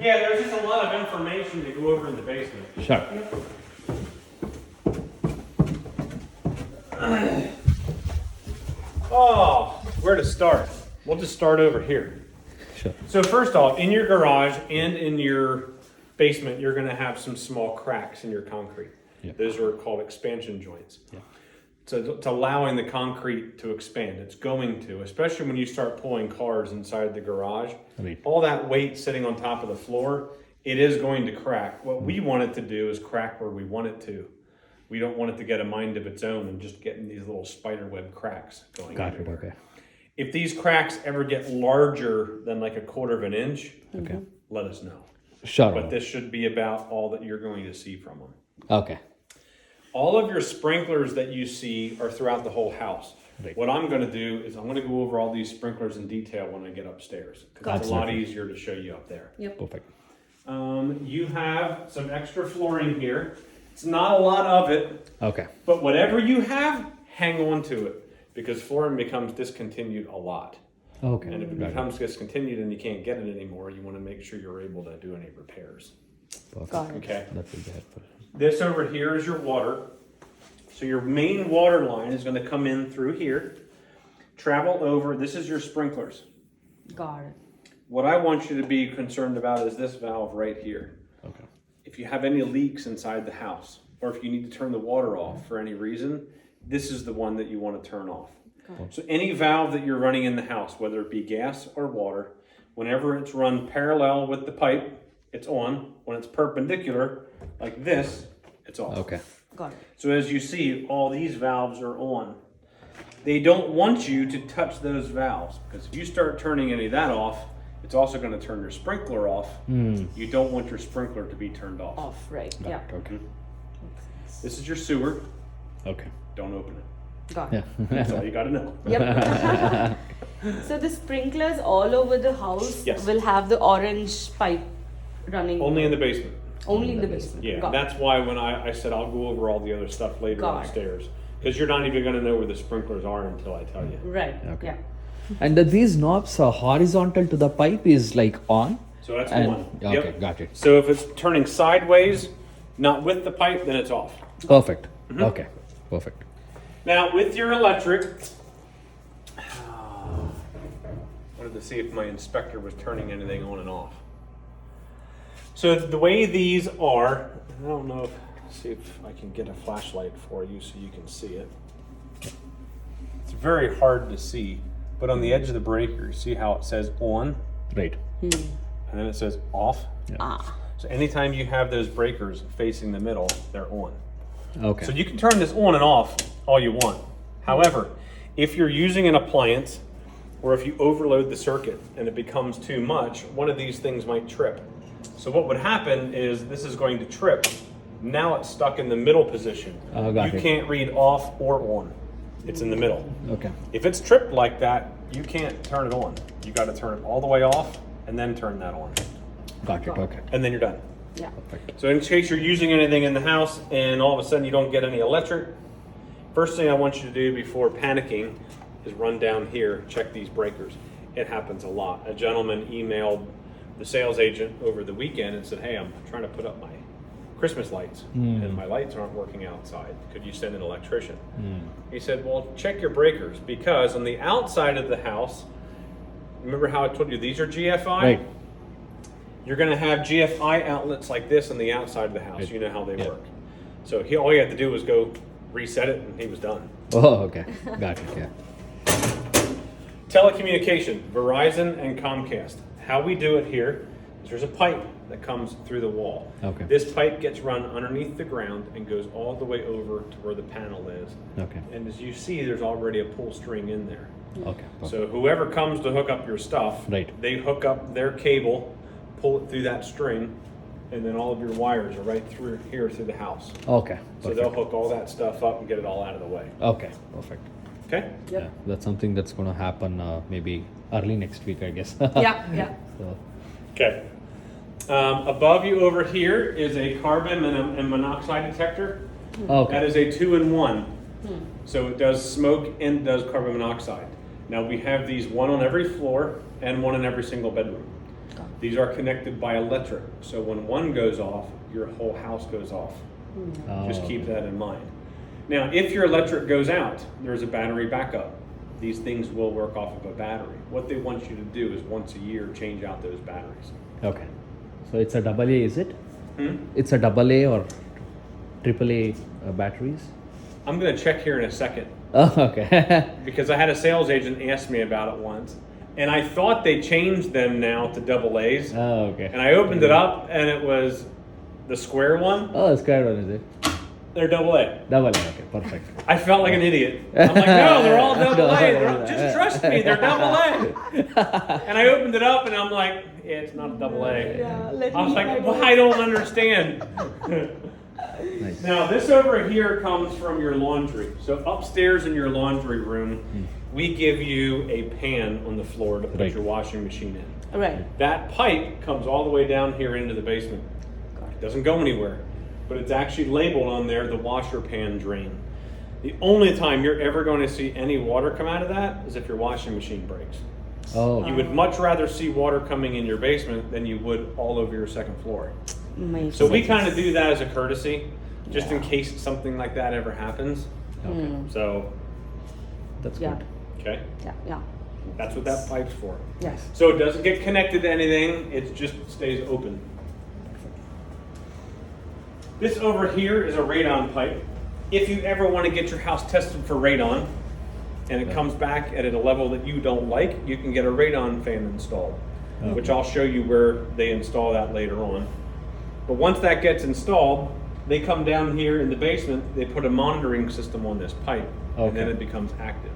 Yeah, there's just a lot of information to go over in the basement. Sure. Oh, where to start? We'll just start over here. Sure. So first off, in your garage and in your basement, you're going to have some small cracks in your concrete. Yeah. Those are called expansion joints. Yeah. So it's allowing the concrete to expand. It's going to, especially when you start pulling cars inside the garage. Right. All that weight sitting on top of the floor, it is going to crack. What we want it to do is crack where we want it to. We don't want it to get a mind of its own and just getting these little spider web cracks going. Got it. everywhere. Okay. If these cracks ever get larger than like a quarter of an inch, Okay. let us know. Sure. But this should be about all that you're going to see from them. Okay. All of your sprinklers that you see are throughout the whole house. Right. What I'm going to do is I'm going to go over all these sprinklers in detail when I get upstairs. Because it's a lot Absolutely. easier to show you up there. Yep. Perfect. You have some extra flooring here. It's not a lot of it, Okay. but whatever you have, hang on to it. Because flooring becomes discontinued a lot. Okay. And if it Got becomes discontinued and you can't get it anymore, you want to make sure you're able to do any repairs. Perfect. Got it. Okay. That will be helpful. This over here is your water. So your main water line is going to come in through here, travel over. This is your sprinklers. Got it. What I want you to be concerned about is this valve right here. Okay. If you have any leaks inside the house, or if you need to turn the water off for any reason, this is the one that you want to turn off. So any valve that you're running in the house, whether it be gas or water, whenever it's run parallel with the pipe, it's on. When it's perpendicular, like this, it's off. Okay. Got it. So as you see, all these valves are on. They don't want you to touch those valves, because if you start turning any of that off, it's also going to turn your sprinkler off. You don't want your sprinkler to be turned off. Off, right. Got Yeah. it. Okay. This is your sewer. Okay. Don't open it. Got it. That's all you got to know. Yep. So the sprinklers all over the house Yes. will have the orange pipe running Only in the basement. only in the basement. Yeah, Got that's why when I said I'll go over all the other stuff later Got it. downstairs. Because you're not even going to know where the sprinklers are until I tell you. it. Right. Okay. Yeah. And these knobs are horizontal to the pipe is like on. So that's And one. okay, Yep. got it. So if it's turning sideways, not with the pipe, then it's off. Perfect. Okay. Perfect. Now with your electric, wanted to see if my inspector was turning anything on and off. So the way these are, I don't know if, see if I can get a flashlight for you so you can see it. It's very hard to see, but on the edge of the breaker, you see how it says on Right. and then it says off? Ah. So anytime you have those breakers facing the middle, they're on. Okay. So you can turn this on and off all you want. However, if you're using an appliance or if you overload the circuit and it becomes too much, one of these things might trip. So what would happen is this is going to trip. Now it's stuck in the middle position. Got You it. can't read off or on. It's in the middle. Okay. If it's tripped like that, you can't turn it on. You got to turn it all the way off and then turn that on. Got it. Okay. And then you're done. Yeah. Perfect. So in case you're using anything in the house and all of a sudden you don't get any electric, first thing I want you to do before panicking is run down here, check these breakers. It happens a lot. A gentleman emailed the sales agent over the weekend and said, hey, I'm trying to put up my Christmas lights and my lights aren't working outside. Could you send an electrician? He said, well, check your breakers, because on the outside of the house, remember how I told you these are GFI? Right. You're going to have GFI outlets like this on the outside of the house. You know how they work. So all he had to do was go reset it and he was done. Oh, okay. Got it. Yeah. Telecommunication, Verizon and Comcast. How we do it here is there's a pipe that comes through the wall. Okay. This pipe gets run underneath the ground and goes all the way over to where the panel is. Okay. And as you see, there's already a pull string in there. Okay. Perfect. So whoever comes to hook up your stuff, Right. they hook up their cable, pull it through that string, and then all of your wires are right through here through the house. Okay. So Perfect. they'll hook all that stuff up and get it all out of the way. Okay. Perfect. Okay? Yeah. That's something that's going to happen maybe early next week, I guess. Yeah. Yeah. So, Okay. Above you over here is a carbon and monoxide detector. okay. That is a 2-in-1. So it does smoke and does carbon monoxide. Now we have these one on every floor and one in every single bedroom. These are connected by electric, so when one goes off, your whole house goes off. Just keep that in mind. Now, if your electric goes out, there's a battery backup. These things will work off of a battery. What they want you to do is once a year change out those batteries. Okay. So it's a double A, is it? Hmm? It's a double A or triple A batteries? I'm going to check here in a second Oh, okay. because I had a sales agent ask me about it once, and I thought they changed them now to double A's. Oh, okay. And I opened it up, and it was the square one. Oh, square one, is it? They're double A. Double A, okay, perfect. I felt like an idiot. I'm like, no, they're all double A. No. Just trust me, they're double A. And I opened it up, and I'm like, yeah, it's not a double A. Yeah, let I was me like, try well, one. I don't understand. Nice. Now, this over here comes from your laundry. So upstairs in your laundry room, we give you a pan on the floor to put Right. your washing machine in. Right. That pipe comes all the way down here into the basement. It doesn't go anywhere, but it's actually labeled on there, the washer pan drain. The only time you're ever going to see any water come out of that is if your washing machine breaks. Oh, You would much rather see water coming in your basement than you would all over your second floor. Makes So we sense. kind of do that as a courtesy, just in Yeah. case something like that ever happens. okay. So, That's Yeah. good. okay, Yeah. that's what that pipe's for. Yes. So it doesn't get connected to anything, it just stays open. This over here is a radon pipe. If you ever want to get your house tested for radon, and it comes back at a level that you don't like, you can get a radon fan installed, which I'll show you where they install that later on. But once that gets installed, they come down here in the basement, they put a monitoring system on this pipe, and then Okay. it becomes active.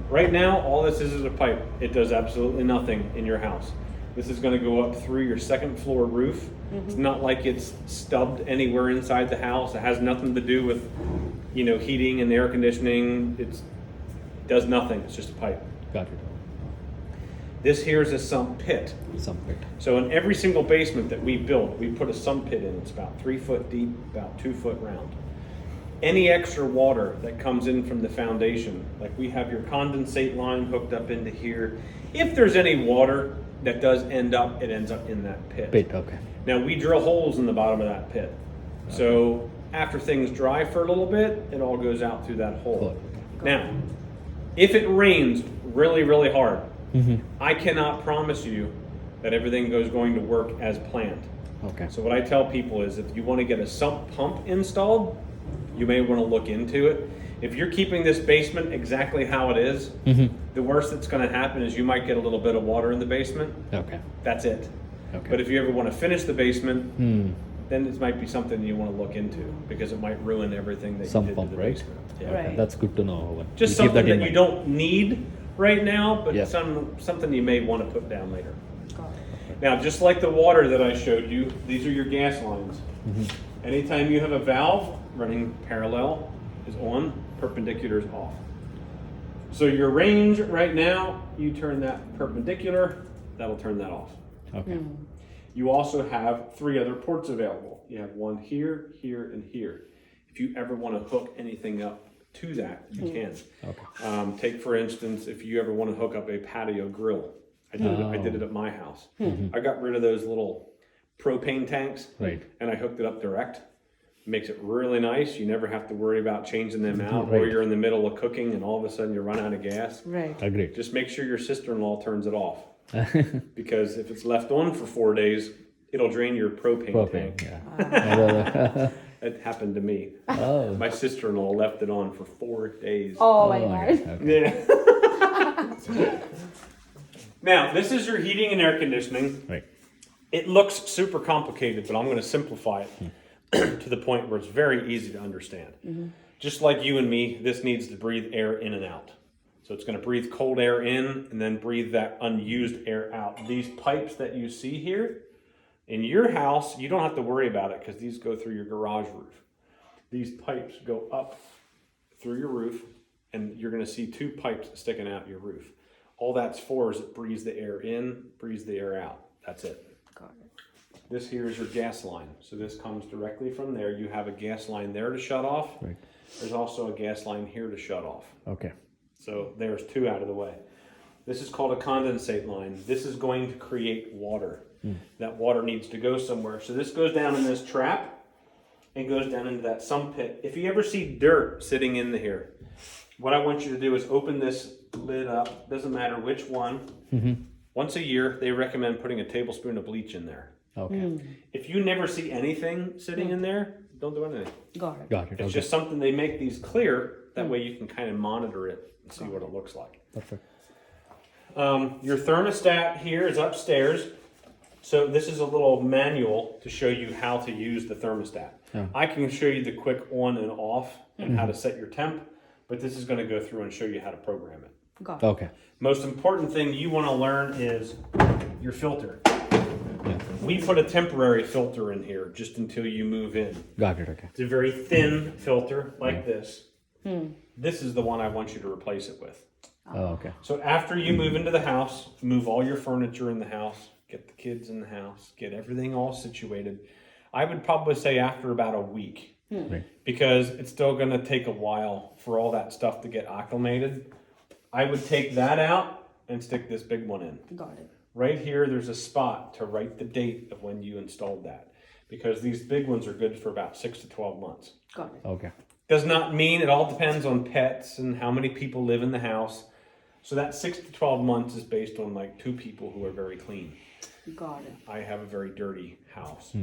Right now, all this is a pipe. It does absolutely nothing in your house. This is going to go up through your second floor roof. It's not like it's stubbed anywhere inside the house. It has nothing to do with, heating and air conditioning. It does nothing. It's just a pipe. Got it. This here is a sump pit. Some bit. So in every single basement that we build, we put a sump pit in. It's about 3 foot deep, about 2 foot round. Any extra water that comes in from the foundation, like we have your condensate line hooked up into here. If there's any water that does end up, it ends up in that pit. Pit, okay. Now we drill holes in the bottom of that pit. So after things dry for a little bit, it all goes out through that hole. Cool. Now, if it rains really, really hard, Mm-hmm. I cannot promise you that everything goes going to work as planned. Okay. So what I tell people is if you want to get a sump pump installed, you may want to look into it. If you're keeping this basement exactly how it is, the worst that's going to happen is you might get a little bit of water in the basement. Okay. That's it. Okay. But if you ever want to finish the basement, then this might be something you want to look into because it might ruin everything that Sump you did pump, to the right? basement. Yeah. Right. That's good to know. Owen. Just We'll keep something in that you mind. don't need right now, but Yeah. something you may want to put down later. Got it. Now, just like the water that I showed you, these are your gas lines. Anytime you have a valve running parallel is on, perpendicular is off. So your range right now, you turn that perpendicular, that'll turn that off. Okay. You also have 3 other ports available. You have one here, here, and here. If you ever want to hook anything up to that, you can. Okay. Take for instance, if you ever want to hook up a patio grill. I did it at my house. I got rid of those little propane tanks, Right. and I hooked it up direct. Makes it really nice. You never have to worry about changing them out, or Right. you're in the middle of cooking and all of a sudden you run out of gas. Right. Agreed. Just make sure your sister-in-law turns it off, because if it's left on for 4 days, it'll drain your propane Propane, tank. yeah. It happened to me. Oh. My sister-in-law left it on for 4 days. Oh my Oh my god. God. Okay. Yeah. Now, this is your heating and air conditioning. Right. It looks super complicated, but I'm going to simplify it to the point where it's very easy to understand. Just like you and me, this needs to breathe air in and out. So it's going to breathe cold air in and then breathe that unused air out. These pipes that you see here, in your house, you don't have to worry about it because these go through your garage roof. These pipes go up through your roof, and you're going to see 2 pipes sticking out your roof. All that's for is it breathes the air in, breathes the air out. That's it. Got it. This here is your gas line. So this comes directly from there. You have a gas line there to shut off. Right. There's also a gas line here to shut off. Okay. So there's 2 out of the way. This is called a condensate line. This is going to create water. That water needs to go somewhere. So this goes down in this trap and goes down into that sump pit. If you ever see dirt sitting in here, what I want you to do is open this lid up. Doesn't matter which one. Once a year, they recommend putting a tablespoon of bleach in there. Okay. If you never see anything sitting in there, don't do anything. Got it. Got it. It's just something they make these clear. That way you can kind of monitor it and see what it looks like. Perfect. Your thermostat here is upstairs. So this is a little manual to show you how to use the thermostat. Yeah. I can show you the quick on and off and how to set your temp, but this is going to go through and show you how to program it. Got it. Okay. Most important thing you want to learn is your filter. Yeah. We put a temporary filter in here just until you move in. Got it. Okay. It's a very thin filter like this. This is the one I want you to replace it with. Oh, okay. So after you move into the house, move all your furniture in the house, get the kids in the house, get everything all situated. I would probably say after about a week, Right. because it's still going to take a while for all that stuff to get acclimated. I would take that out and stick this big one in. Got it. Right here, there's a spot to write the date of when you installed that, because these big ones are good for about 6 to 12 months. Got it. Okay. Does not mean, it all depends on pets and how many people live in the house. So that 6 to 12 months is based on like 2 people who are very clean. Got it. I have a very dirty house.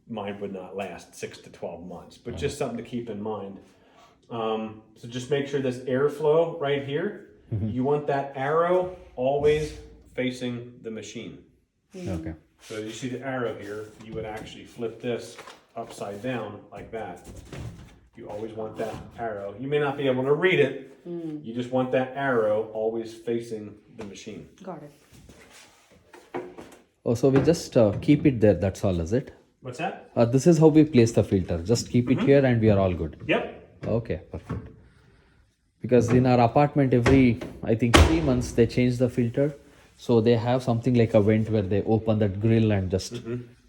Mine would not last 6 to 12 months, but just something to keep in mind. So just make sure this airflow right here, you want that arrow always facing the machine. Okay. So you see the arrow here, you would actually flip this upside down like that. You always want that arrow. You may not be able to read it. You just want that arrow always facing the machine. Got it. Oh, so we just keep it there. That's all, is it? What's that? This is how we place the filter. Just keep it here, and we are all good. Yep. Okay, perfect. Because in our apartment, every I think 3 months they change the filter, so they have something like a vent where they open that grill and just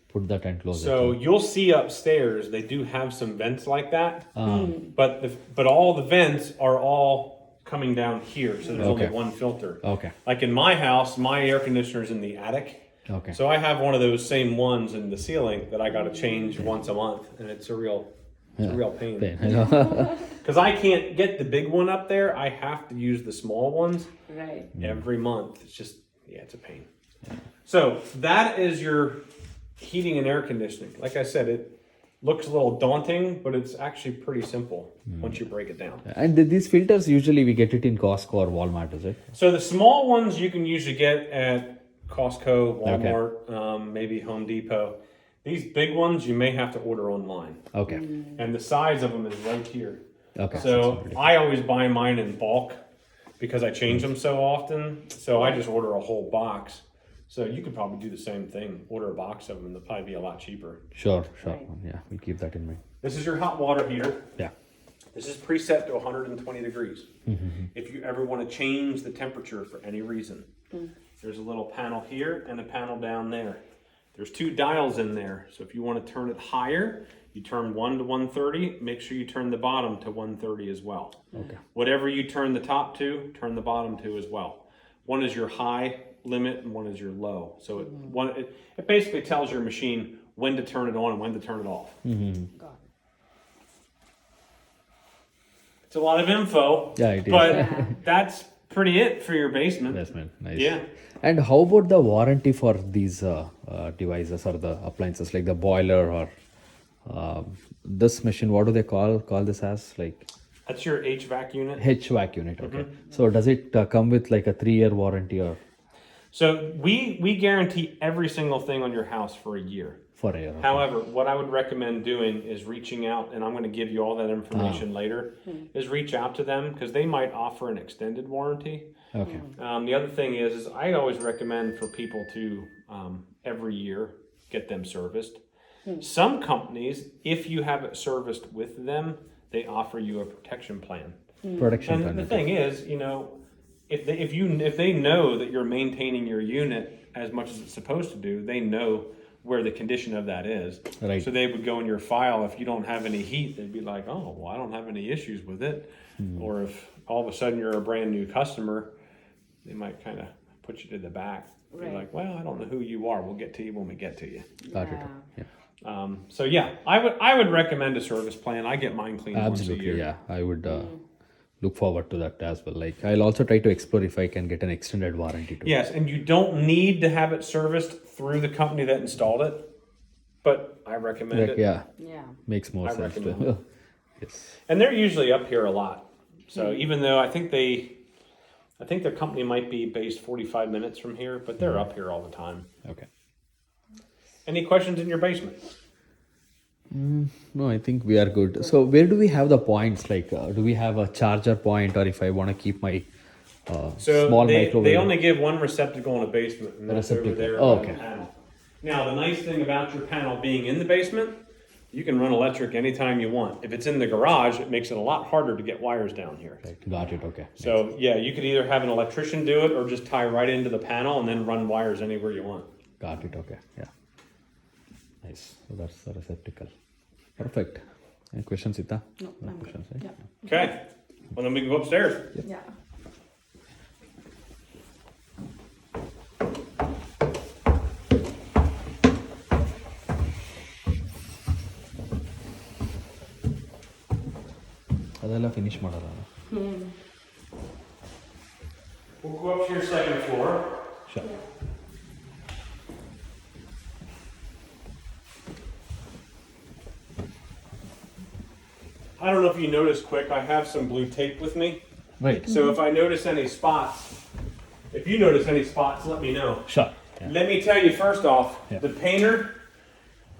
put that and close it. So you'll see upstairs they do have some vents like that, but all the vents are all coming down here, so there's only Okay. one filter. Okay. Like in my house, my air conditioner's in the attic. Okay. So I have one of those same ones in the ceiling that I got to change once a month, and it's a real pain. I know. Because I can't get the big one up there, I have to use the small ones Right. every month. It's just, it's a pain. So that is your heating and air conditioning. Like I said, it looks a little daunting, but it's actually pretty simple once you break it down. And these filters usually we get it in Costco or Walmart, is it? So the small ones you can usually get at Costco, Walmart, maybe Home Depot. These big ones you may have to order online. Okay. And the size of them is right here. Okay. So I always buy mine in bulk because I change them so often. So I just order a whole box. So you could probably do the same thing. Order a box of them and they'll probably be a lot cheaper. Sure. Right. Yeah, we'll keep that in mind. This is your hot water heater. Yeah. This is preset to 120 degrees. If you ever want to change the temperature for any reason, there's a little panel here and a panel down there. There's 2 dials in there. So if you want to turn it higher, you turn 1 to 130. Make sure you turn the bottom to 130 as well. Okay. Whatever you turn the top to, turn the bottom to as well. One is your high limit and one is your low. So it basically tells your machine when to turn it on and when to turn it off. Got it. It's a lot of info, Yeah, it is. but that's pretty it for your basement. Yes, man. Nice. Yeah. And how about the warranty for these devices or the appliances, like the boiler or this machine? What do they call this as? Like That's your HVAC unit. HVAC unit. Okay. So does it come with like a 3-year warranty or So we guarantee every single thing on your house for a year. for a year? Okay. However, what I would recommend doing is reaching out, and I'm going to give you all that information later, is reach out to them because they might offer an extended warranty. Okay. The other thing is I always recommend for people to every year get them serviced. Some companies, if you have it serviced with them, they offer you a protection plan. Protection And plan. the thing is, if they know that you're maintaining your unit as much as it's supposed to do, they know where the condition of that is. Right. So they would go in your file. If you don't have any heat, they'd be like, oh, well, I don't have any issues with it. Or if all of a sudden you're a brand new customer, they might kind of put you to the back. Right. You're like, well, I don't know who you are. We'll get to you when we get to you. Got it. Yeah. Yeah. So yeah, I would recommend a service plan. I get mine cleaned once a Absolutely. year. Yeah. I would look forward to that as well. Like I'll also try to explore if I can get an extended warranty too. Yes, and you don't need to have it serviced through the company that installed it, but I recommend it. Yeah. Yeah. Makes more I sense. recommend too. Yes. And they're usually up here a lot. So even though I think their company might be based 45 minutes from here, but they're up here all the time. Okay. Any questions in your basement? No, I think we are good. So where do we have the points? Like, do we have a charger point, or if I want to keep my So small they microwave? only give one receptacle in a basement, and that's over Receptacle. there Oh, by okay. the panel. Now, the nice thing about your panel being in the basement, you can run electric anytime you want. If it's in the garage, it makes it a lot harder to get wires down here. Right. Got it. Okay. So yeah, you could either have an electrician do it or just tie right into the panel and then run wires anywhere you want. Got it. Okay. Yeah. Nice. So that's the receptacle. Perfect. Any questions, Sita? No, I'm good. questions, right? Yeah. Okay, well then we can go upstairs. Yeah. ಅದೆಲ್ಲ finish ಮಾಡಲ್ಲ We'll go up to your second floor. Sure. I don't know if you noticed quick, I have some blue tape with me. Right. So if I notice any spots, if you notice any spots, let me know. Sure. Yeah. Let me tell you first off, Yeah. the painter,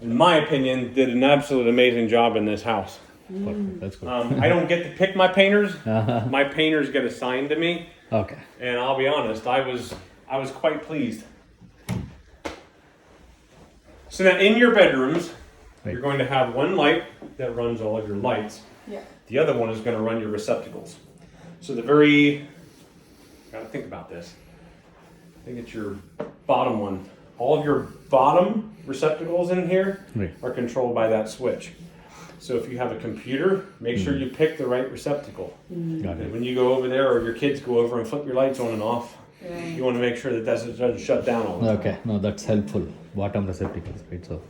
in my opinion, did an absolute amazing job in this house. Perfect. That's good. I don't get to pick my painters. My painters get assigned to me, Okay. and I'll be honest, I was quite pleased. So now in your bedrooms, Right. you're going to have one light that runs all of your lights. Yeah. The other one is going to run your receptacles. So gotta think about this. I think it's your bottom one. All of your bottom receptacles in here Right. are controlled by that switch. So if you have a computer, make sure you pick the right receptacle. Got And it. when you go over there or your kids go over and flip your lights on and off, Right. you want to make sure that doesn't shut down all the time. Okay. No, that's helpful. Bottom receptacles, right? So.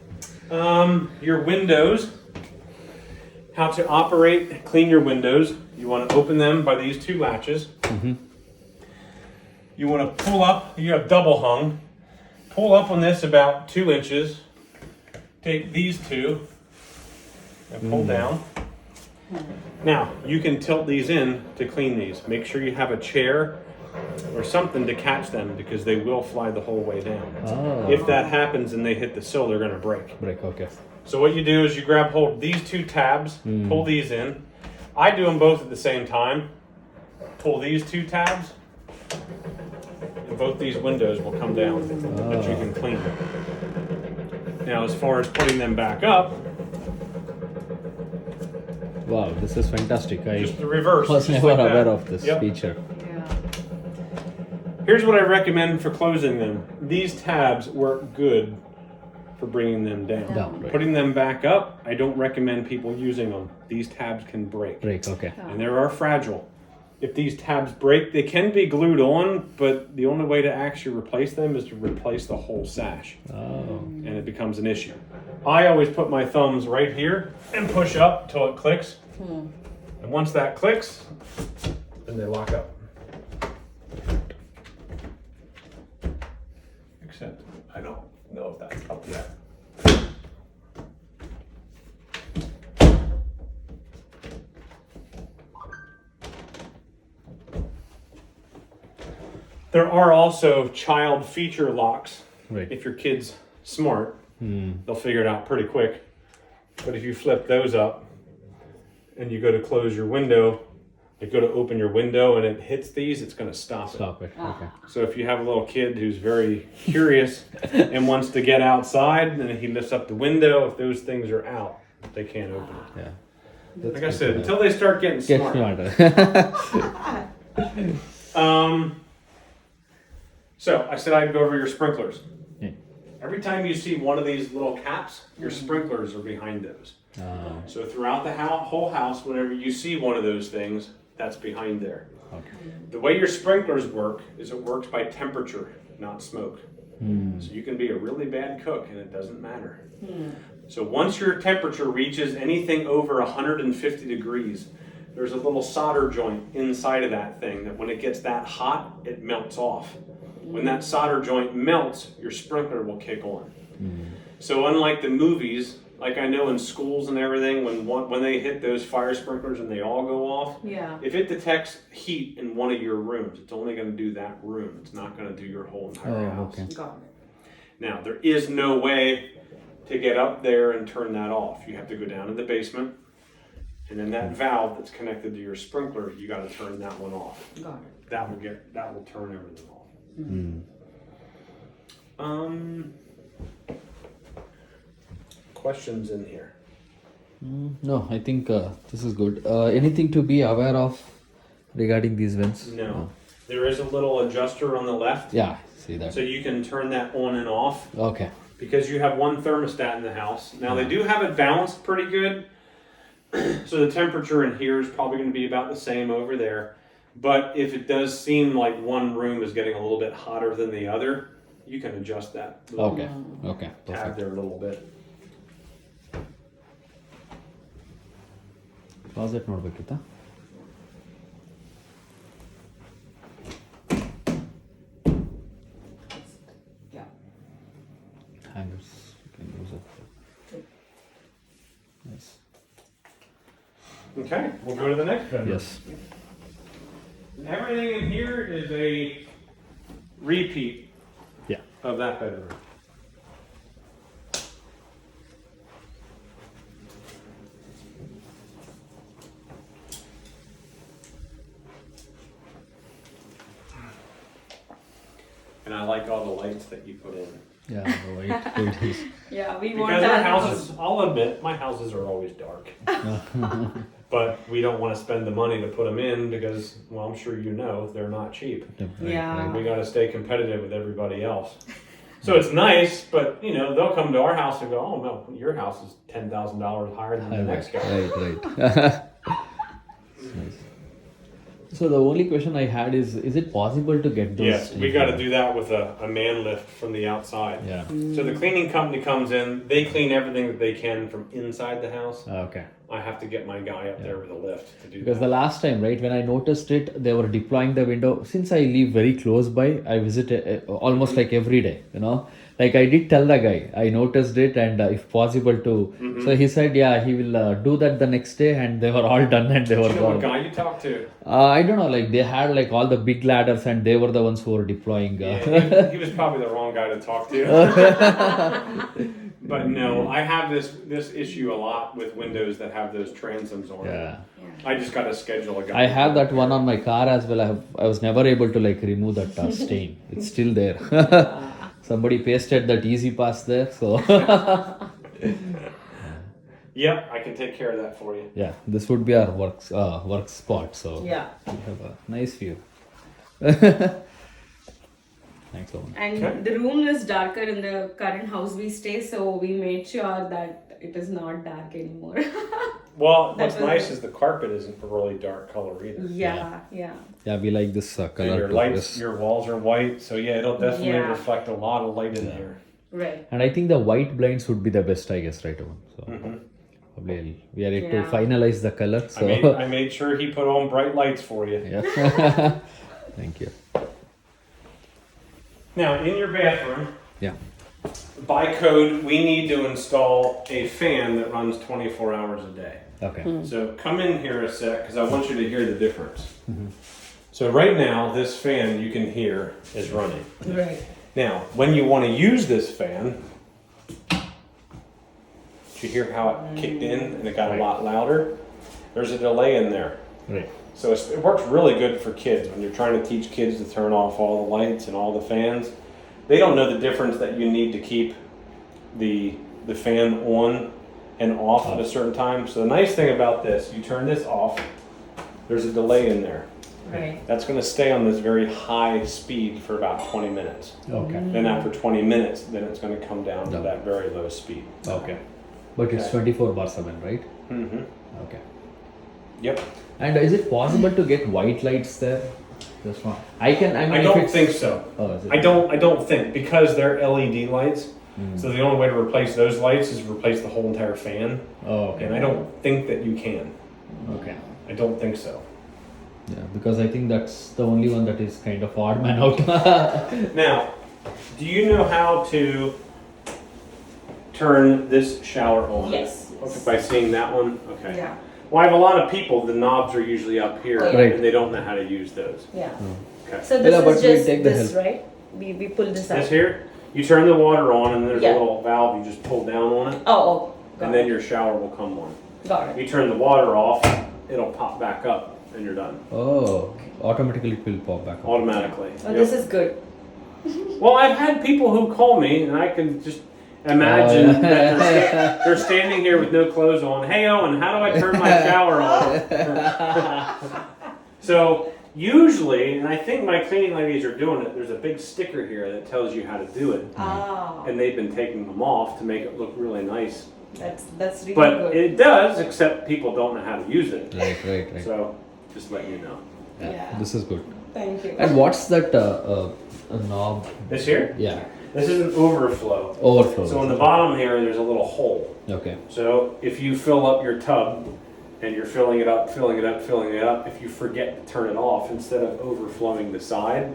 Your windows, how to operate, clean your windows. You want to open them by these two latches. You want to pull up, you have double hung. Pull up on this about 2 inches. Take these two and pull down. Now, you can tilt these in to clean these. Make sure you have a chair or something to catch them because they will fly the whole way down. Oh. If that happens and they hit the sill, they're going to break. Break. Okay. So what you do is you grab hold of these two tabs, pull these in. I do them both at the same time. Pull these two tabs, and both these windows will come down that you can clean. Now, as far as putting them back up, Wow, this is fantastic. I just the reverse. was just never like that. aware of this Yep. feature. Yeah. Here's what I recommend for closing them. These tabs work good for bringing them down. Down, right. Putting them back up, I don't recommend people using them. These tabs can break. Break. Okay. And they are fragile. If these tabs break, they can be glued on, but the only way to actually replace them is to replace the whole sash. Oh. And it becomes an issue. I always put my thumbs right here and push up till it clicks. And once that clicks, then they lock up. Except I don't know if that's up yet. There are also child feature locks. Right. If your kid's smart, they'll figure it out pretty quick. But if you flip those up and you go to close your window, you go to open your window and it hits these, it's going to stop it. Stop it. Okay. So if you have a little kid who's very curious and wants to get outside, then he lifts up the window. If those things are out, they can't open it. Yeah. Like I said, until they start getting Get smart. smarter. So I said I'd go over your sprinklers. Yeah. Every time you see one of these little caps, your sprinklers are behind those. So throughout the whole house, whenever you see one of those things, that's behind there. Okay. The way your sprinklers work is it works by temperature, not smoke. So you can be a really bad cook and it doesn't matter. So once your temperature reaches anything over 150 degrees, there's a little solder joint inside of that thing that when it gets that hot, it melts off. When that solder joint melts, your sprinkler will kick on. So unlike the movies, like I know in schools and everything, when they hit those fire sprinklers and they all go off, if it detects heat in one of your rooms, it's only going to do that room. It's not going to do your whole entire house. Okay. Got it. Now, there is no way to get up there and turn that off. You have to go down to the basement, and then that valve that's connected to your sprinkler, you got to turn that one off. Got it. That will turn everything off. Questions in here? No, I think this is good. Anything to be aware of regarding these vents? No. There is a little adjuster on the left. Yeah, see that. So you can turn that on and off. Okay. Because you have one thermostat in the house. Now they do have it balanced pretty good. So the temperature in here is probably going to be about the same over there. But if it does seem like one room is getting a little bit hotter than the other, you can adjust that little Okay. Okay. tab Perfect. there a little bit. Closet ನೋಡ್ಬೇಕಿತ್ತಾ? Yeah. Hangers. You can use it. Nice. Okay, we'll go to the next bedroom. Yes. Everything in here is a repeat Yeah. of that bedroom. And I like all the lights that you put in. Yeah. The white buildings. Yeah, we want Because our our houses, I'll admit, my houses are always dark. But we don't want to spend the money to put them in because, well, I'm sure you know, they're not cheap. Yeah. We got to stay competitive with everybody else. So it's nice, but you know, they'll come to our house and go, "Oh no, your house is $10,000 higher than the next guy." Right. Nice. So the only question I had is it possible to get those? Yes, we got to do that with a man lift from the outside. Yeah. So the cleaning company comes in, they clean everything that they can from inside the house. Okay. I have to get my guy up there with a lift to do Because that. the last time, right, when I noticed it, they were deploying the window. Since I live very close by, I visit almost like every day, you know. Like I did tell the guy, I noticed it and if possible to. So he said, yeah, he will do that the next day and they were all done and they were Do you know what gone. guy you talked to? I don't know, like they had like all the big ladders and they were the ones who were deploying. Yeah, he was probably the wrong guy to talk to. But no, I have this issue a lot with windows that have those transoms on Yeah. them. I just got to schedule a guy. I have that one on my car as well. I was never able to like remove that stain. It's still there. Somebody pasted that easy pass there, so Yep, I can take care of that for you. yeah, this would be our work spot. So Yeah. we have a nice view. Thanks, Owen. And Okay. the room is darker in the current house we stay, so we made sure that it is not dark anymore. Well, what's That was- nice is the carpet isn't a really dark color either. Yeah. Yeah, we like this And color your too. lights, Yes. your walls are white, so yeah, it'll definitely Yeah. reflect a lot of light in here. Right. And I think the white blinds would be the best, I guess, right, Owen? So probably we are yet to Yeah. finalize the color. So I made sure he put on bright lights for you. yeah. Thank you. Now, in your bathroom, Yeah. by code, we need to install a fan that runs 24 hours a day. Okay. So come in here a sec, because I want you to hear the difference. So right now, this fan you can hear is running. Right. Now, when you want to use this fan, did you hear how it kicked in and it got a lot louder? There's a delay in there. Right. So it works really good for kids when you're trying to teach kids to turn off all the lights and all the fans. They don't know the difference that you need to keep the fan on and off at a certain time. So the nice thing about this, you turn this off, there's a delay in there. Right. That's going to stay on this very high speed for about 20 minutes. Okay. Then after 20 minutes, then it's going to come down to No. that very low speed. Okay. But it's Okay. 24/7, right? Mm-hmm. Okay. Yep. And is it possible to get white lights there? Just one. I can. I mean, I if don't it's- think so. Oh, is it? I don't think, because they're LED lights. So the only way to replace those lights is replace the whole entire fan. Oh, okay. And I don't think that you can. Okay. I don't think so. Yeah, because I think that's the only one that is kind of odd man out. Now, do you know how to turn this shower on? Yes. Okay, by seeing that one? Okay. Yeah. Well, I have a lot of people, the knobs are usually up here, Right. and they don't know how to use those. Yeah. Okay. So this Yeah, but is we'll just take the this, help. right? We pull this up. This here, you turn the water on, and there's Yeah. a little valve, you just pull down on it, Oh, got and then your shower will come on. Got it. You turn the water off, it'll pop back up, and you're done. Oh, automatically it will pop back up. Automatically. Oh, Yep. this is good. Well, I've had people who call me, and I can just imagine Oh, yeah. that they're standing here with no clothes on. Hey, Owen, how do I turn my shower on? So usually, and I think my cleaning ladies are doing it, there's a big sticker here that tells you how to do it. Oh, And they've been taking them off to make it look really nice. that's really But good. it does, except people don't know how to use it. Right. So just letting you know. Yeah. This is good. Thank you. And what's that knob? This here, Yeah, this is an overflow. overflow. So in the bottom here, there's a little hole. Okay. So if you fill up your tub and you're filling it up, if you forget to turn it off, instead of overflowing the side,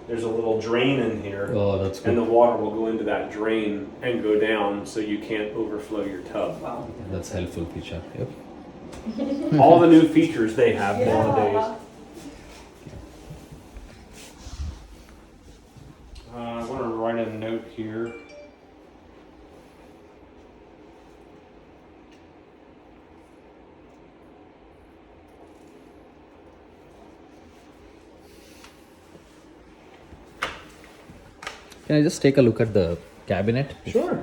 there's a little drain in here. Oh, that's And good. the water will go into that drain and go down so you can't overflow your tub. Wow. That's helpful feature. Yep. All the new features they have nowadays. I want to write a note here. Can I just take a look at the cabinet? Sure.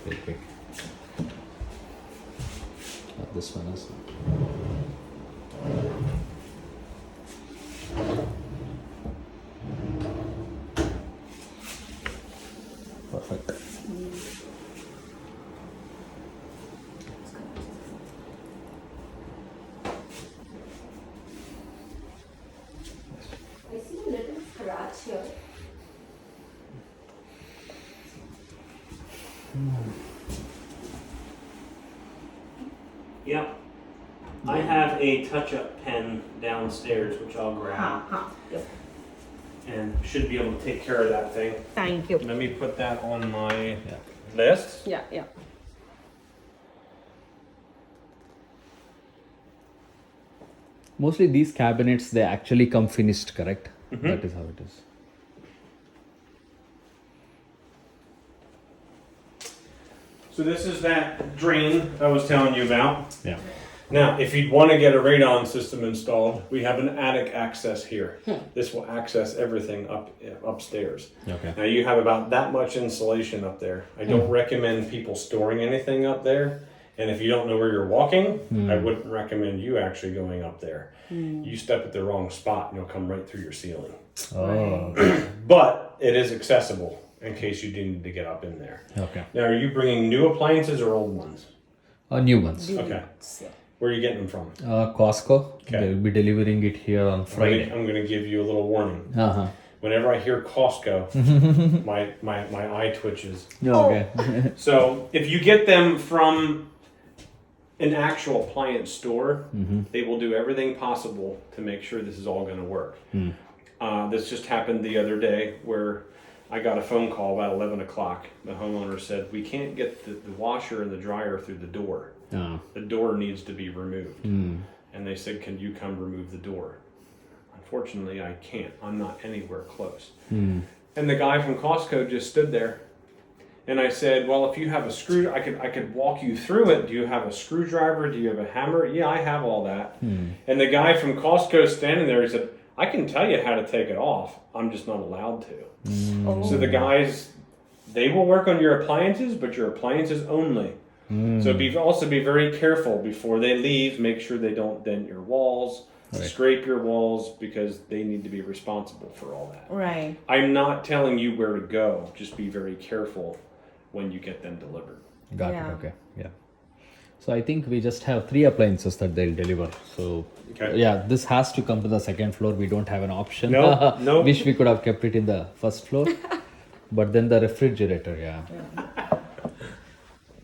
Real quick. This one is. Perfect. I see a little scratch here. Yep. I have a touch-up pen downstairs, which I'll grab, Yep. and should be able to take care of that thing. Thank you. Let me put that on my Yeah. list. Yeah. Mostly these cabinets, they actually come finished, correct? That is how it is. So this is that drain I was telling you about. Yeah. Now, if you'd want to get a radon system installed, we have an attic access here. This will access everything upstairs. Okay. Now you have about that much insulation up there. I don't recommend people storing anything up there. And if you don't know where you're walking, I wouldn't recommend you actually going up there. You step at the wrong spot and you'll come right through your ceiling. Oh. But it is accessible in case you do need to get up in there. Okay. Now, are you bringing new appliances or old ones? New ones. Okay. Where are you getting them from? Costco. Okay. They'll be delivering it here on Friday. I'm going to give you a little warning. Uh-huh. Whenever I hear Costco, my eye twitches. Okay. So if you get them from an actual appliance store, they will do everything possible to make sure this is all going to work. This just happened the other day where I got a phone call about 11 o'clock. The homeowner said, we can't get the washer and the dryer through the door. The door needs to be removed. And they said, can you come remove the door? Unfortunately, I can't. I'm not anywhere close. And the guy from Costco just stood there. And I said, well, if you have a screw, I could walk you through it. Do you have a screwdriver? Do you have a hammer? Yeah, I have all that. And the guy from Costco standing there, he said, I can tell you how to take it off. I'm just not allowed to. So the guys, they will work on your appliances, but your appliances only. So also be very careful before they leave. Make sure they don't dent your walls, scrape your walls, because they need to be responsible for all that. Right. I'm not telling you where to go. Just be very careful when you get them delivered. Got Yeah. it. Okay. Yeah. So I think we just have 3 appliances that they'll deliver. So Okay. yeah, this has to come to the second floor. We don't have an option. No, no. Wish we could have kept it in the first floor. But then the refrigerator, yeah.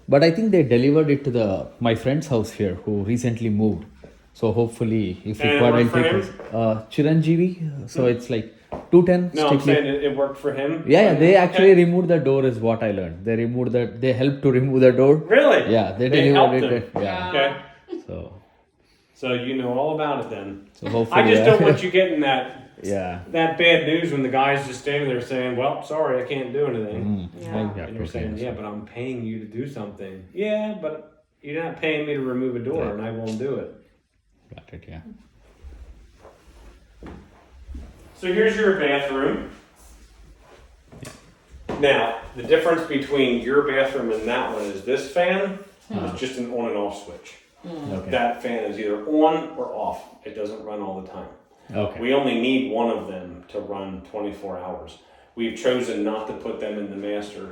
But I think they delivered it to my friend's house here who recently moved. So hopefully, if And it required, I'll worked for take him? it. Chiranjeevi. So it's like 210. No, I'm strictly. saying it worked for him. Yeah, they actually Okay. removed the door, is what I learned. They removed that. They helped to remove the door. Really? Yeah, they helped delivered it. him. Yeah. Okay. So You know all about it then. hopefully. I just yeah. don't want you getting Yeah. that bad news when the guy's just standing there saying, "Well, sorry, I can't do anything." Yeah. And you're saying, "Yeah, but I'm paying you to do something." Yeah, but you're not paying me to remove a door, and I won't do it. Got it. Yeah. So here's your bathroom. Now, the difference between your bathroom and that one is this fan is just an on and off switch. Okay. That fan is either on or off. It doesn't run all the time. Okay. We only need one of them to run 24 hours. We've chosen not to put them in the master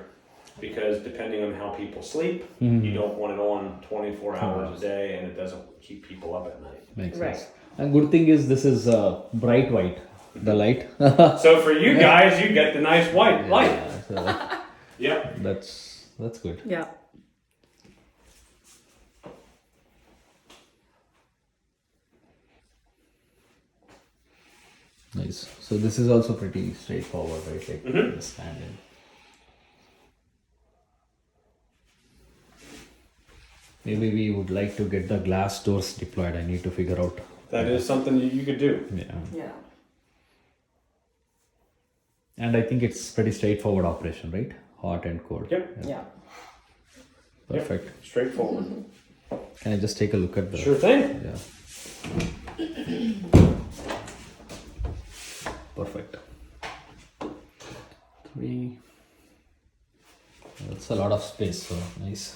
because depending on how people sleep, you don't want it on 24 hours a day and it doesn't keep people up at night. Makes Right. sense. And good thing is this is bright white, the light. So for you guys, you get the nice white light. So Yep. that's good. Yeah. Nice. So this is also pretty straightforward, right? Like the standard. Maybe we would like to get the glass doors deployed. I need to figure out. That is something you could do. Yeah. Yeah. And I think it's pretty straightforward operation, right? Hot and cold. Yep. Yeah. Perfect. Yep. Straightforward. Can I just take a look at the? Sure thing. Yeah. Perfect. 3. That's a lot of space, so nice.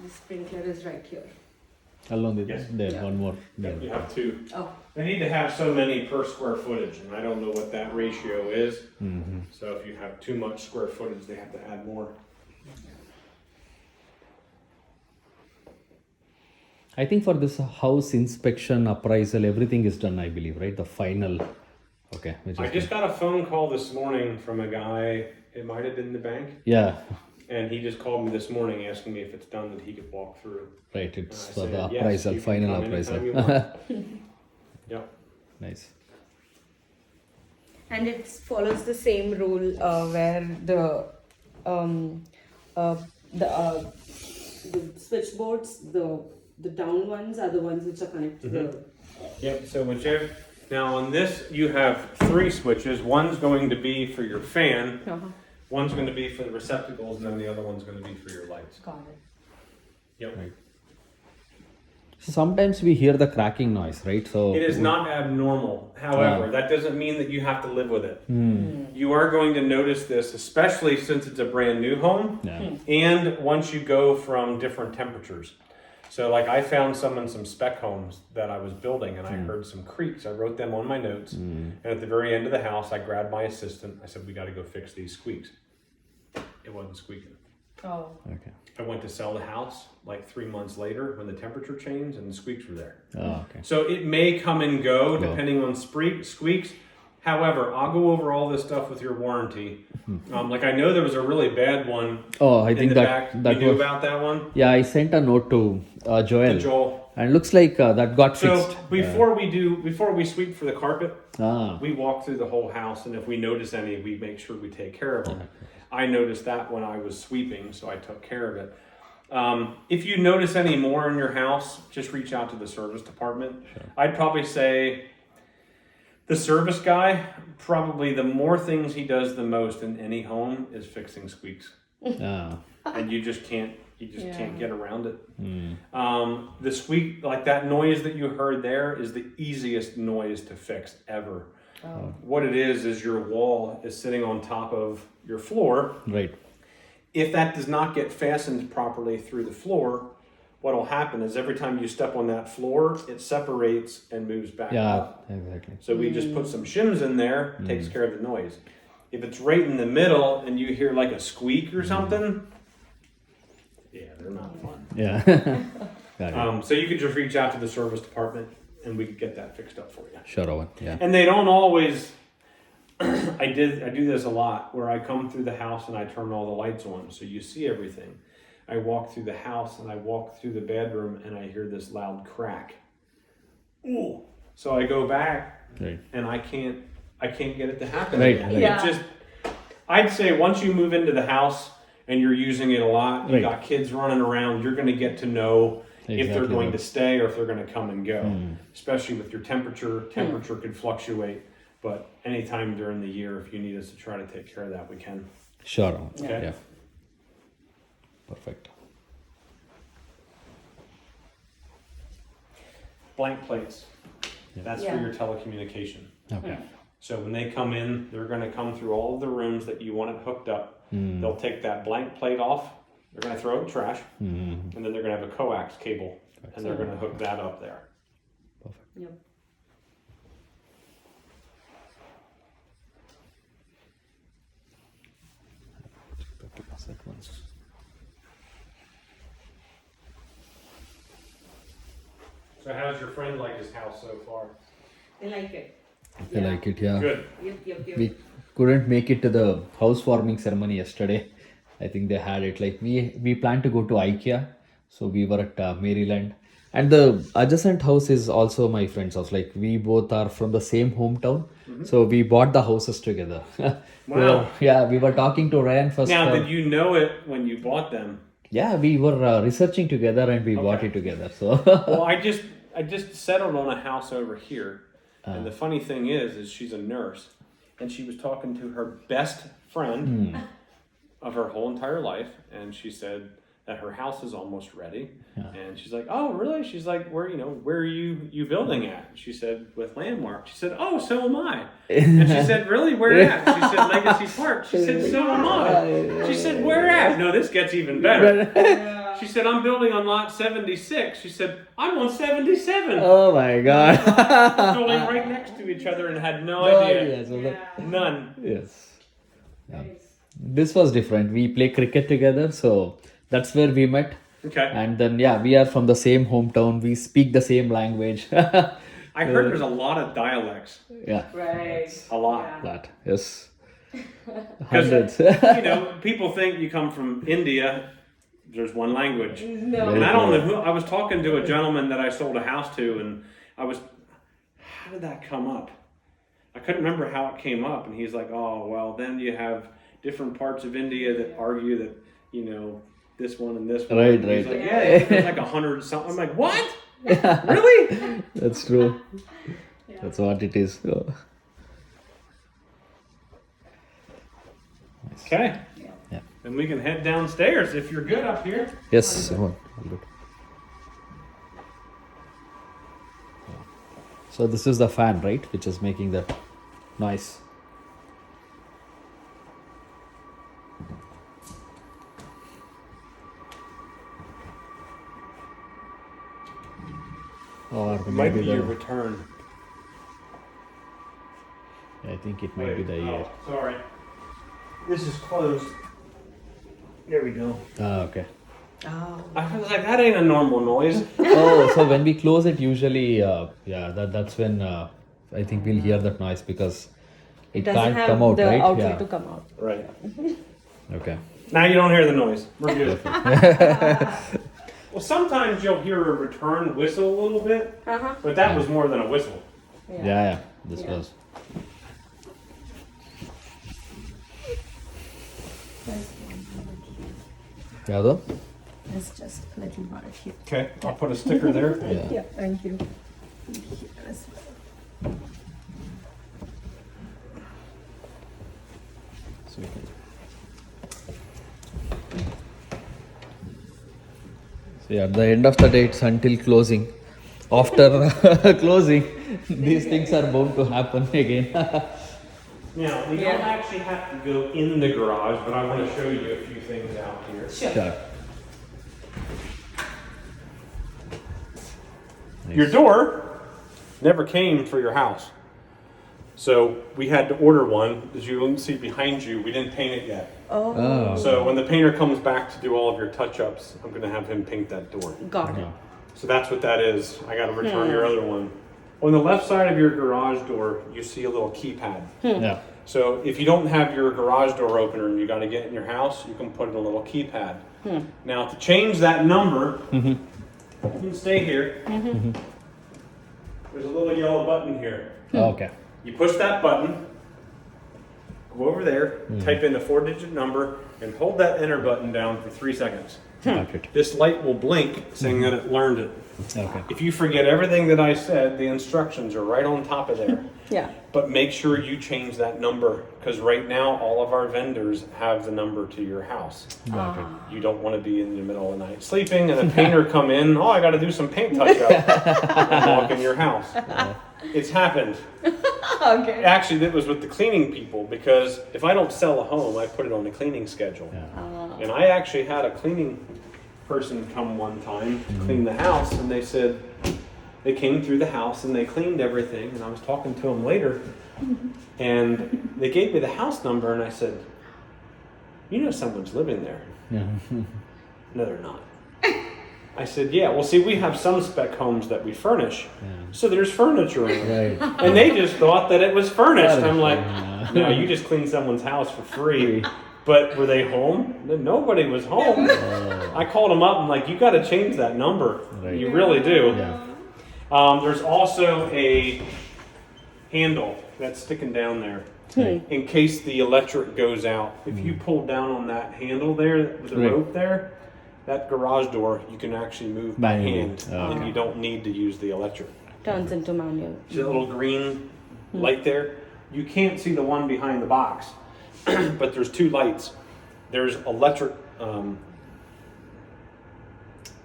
The sprinkler is right here. Along with Yes. there, Yeah. one more. Yep, you have two. Oh. They need to have so many per square footage, and I don't know what that ratio is. So if you have too much square footage, they have to add more. I think for this house inspection, appraisal, everything is done, I believe, right? The final. Okay. Which I is just got a phone call this morning from a guy, it might have been the bank, yeah. and he just called me this morning asking me if it's done that he could walk through. Right. And It's I for said, the "Yes, appraisal, you can final come appraisal. anytime you want." Yep. Nice. And it follows the same rule where the switchboards, the down ones are the ones which are connected to the. Yep, so whichever, now on this, you have 3 switches. One's going to be for your fan, one's going to be for the receptacles, and then the other one's going to be for your lights. Got it. Yep. Right. Sometimes we hear the cracking noise, right? So It is not abnormal. However, that doesn't mean that you have to live with it. You are going to notice this, especially since it's a brand new home, Yeah. and once you go from different temperatures. So like I found some in some spec homes that I was building and I heard some creaks. I wrote them on my notes. And at the very end of the house, I grabbed my assistant. I said, "We got to go fix these squeaks." It wasn't squeaking. Oh. Okay. I went to sell the house like 3 months later when the temperature changed and the squeaks were there. Oh, okay. So it may come and go depending on squeaks. However, I'll go over all this stuff with your warranty. Like I know there was a really bad one Oh, I in think the back. that You knew was. about that one? Yeah, I sent a note to Joel, Joel. and looks like that got So fixed. before we sweep for the carpet, Ah, we walk through the whole house, and if we notice any, we make sure we take care of them. I noticed that when I was sweeping, so I took care of it. If you notice any more in your house, just reach out to the service department. I'd probably say the service guy, probably the more things he does the most in any home is fixing squeaks. ah, And you just can't get around it. The squeak, like that noise that you heard there, is the easiest noise to fix ever. What it is your wall is sitting on top of your floor. right. If that does not get fastened properly through the floor, what'll happen is every time you step on that floor, it separates and moves back Yeah, up. exactly. So we just put some shims in there, takes care of the noise. If it's right in the middle and you hear like a squeak or something, yeah, they're not fun. Yeah. Got it. So you could just reach out to the service department and we could get that fixed up for you. Sure, Owen. Yeah. And they don't always. I do this a lot where I come through the house and I turn all the lights on so you see everything. I walk through the house and I walk through the bedroom and I hear this loud crack. Ooh. So I go back Right. and I can't get it to happen Right, again. right. Yeah. It just, I'd say once you move into the house and you're using it a lot, you Right. got kids running around, you're going to get to know if they're Exactly going right. to stay or if they're going to come and go. Especially with your temperature could fluctuate. But anytime during the year, if you need us to try to take care of that, we can. Sure, Owen. Okay. Yeah. Perfect. Blank plates. That's for Yeah. your telecommunication. Okay. So when they come in, they're going to come through all of the rooms that you want it hooked up. They'll take that blank plate off. They're going to throw it in trash. And then they're going to have a coax cable. And they're going to hook that up there. Perfect. Yep. So how's your friend like his house so far? They like it. I like it, yeah. Good. Yep. We couldn't make it to the housewarming ceremony yesterday. I think they had it. Like we planned to go to IKEA, so we were at Maryland, and the adjacent house is also my friend's house. Like we both are from the same hometown, so we bought the houses together. Wow. We were talking to Ryan first. Now, did you know it when you bought them? Yeah, we were researching together and we bought Okay. it together. So Well, I just settled on a house over here, and the funny thing is she's a nurse, and she was talking to her best friend of her whole entire life, and she said that her house is almost ready, and she's like, "Oh, really?" She's like, "Where are you building at?" She said, "With Landmark." She said, "Oh, so am I." And she said, "Really? Where at?" She said, "Legacy Park." She said, "So am I." She said, "Where at?" No, this gets even better. She said, "I'm building on lot 76." She said, "I'm on 77. oh my god. Building right next to each other and had no No idea. idea. So None. yes. Yeah. This was different. We play cricket together, so that's where we met. Okay. And then we are from the same hometown. We speak the same language. I heard there's a lot of dialects. Yeah, Right. A lot. Yeah. that yes, 'Cause, hundreds. people think you come from India, there's one language. No. And I don't know who, I was talking to a gentleman that I sold a house to, and how did that come up? I couldn't remember how it came up, and he's like, "Oh, well, then you have different parts of India that argue that, this one and this one." Right, And he's right. like, "Yeah, there's like 100 something." I'm like, "What? Really?" That's true. That's what it is. So, Okay. Yeah. Then we can head downstairs if you're good up here. yes. All good. So this is the fan, right, which is making that noise. Or It might be maybe your the, return. I think it might be the ear. Oh, sorry. This is closed. There we go. Ah, okay. Oh. I was like, that ain't a normal noise. Oh, so when we close it, usually, that's when I think we'll hear that noise because it Doesn't can't have come out, the right? outlet Yeah. to come out. Right. Okay. Now you don't hear the noise. We're good. Well, sometimes you'll hear a return whistle a little bit, but that was more than a whistle. Yeah. This Yeah. was. Yeah, though? It's just a little mark here. Okay, I'll put a sticker there. Yeah. Yeah, thank you. Here as well. So we can- So yeah, at the end of the day, it's until closing. After closing, these things are bound to happen again. Now, we don't actually have to go in the garage, but I want to show you a few things out here. Sure. Sure. Your door never came for your house. So we had to order one. As you can see behind you, we didn't paint it yet. Oh. So when the painter comes back to do all of your touch-ups, I'm going to have him paint that door. Got it. So that's what that is. I got to return your other one. On the left side of your garage door, you see a little keypad. Yeah. So if you don't have your garage door opener and you got to get in your house, you can put in a little keypad. Now to change that number, you can stay here. There's a little yellow button here. Okay. You push that button, go over there, type in a 4-digit number, and hold that enter button down for 3 seconds. Got it. This light will blink, saying that it learned it. Okay. If you forget everything that I said, the instructions are right on top of there. Yeah. But make sure you change that number, because right now all of our vendors have the number to your house. Got it. You don't want to be in the middle of the night sleeping and a painter come in, oh, I got to do some paint touch up, and walk in your house. It's happened. Okay. Actually, that was with the cleaning people, because if I don't sell a home, I put it on the cleaning schedule. And I actually had a cleaning person come one time to clean the house, and they said they came through the house and they cleaned everything, and I was talking to them later, and they gave me the house number, and I said, you know someone's living there. Yeah. No, they're not. I said, yeah, well, see, we have some spec homes that we furnish, so there's furniture in it. Right. And they just thought that it was furnished. I'm like, Yeah. no, you just cleaned someone's house for free. But were they home? Nobody was home. I called them up and like, you got to change that number. Right. You really do. Yeah. There's also a handle that's sticking down there. In case the electric goes out. If you pull down on that handle there with the Right. rope there, that garage door, you can actually move by Manually. hand, and you don't need to use the electric. Turns into manual. See that little green light there? You can't see the one behind the box, but there's 2 lights. There's electric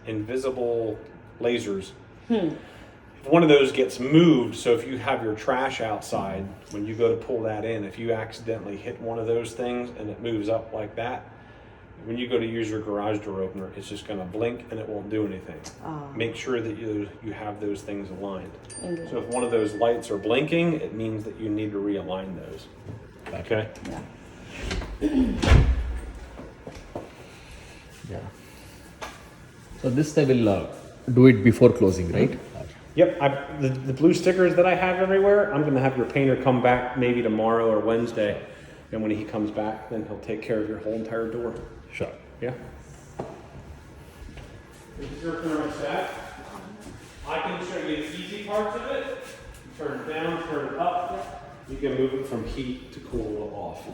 invisible lasers. If one of those gets moved, so if you have your trash outside, when you go to pull that in, if you accidentally hit one of those things and it moves up like that, when you go to use your garage door opener, it's just going to blink and it won't do anything. Make sure that you have those things aligned. So if one of those lights are blinking, it means that you need to realign those. Okay? Yeah. So this they will do it before closing, right? Yep. The blue stickers that I have everywhere, I'm going to have your painter come back maybe tomorrow or Wednesday. And when he comes back, then he'll take care of your whole entire door. Sure. Yeah. This is your thermostat. I can show you the easy parts of it. Turn it down, turn it up. You can move it from heat to cool off.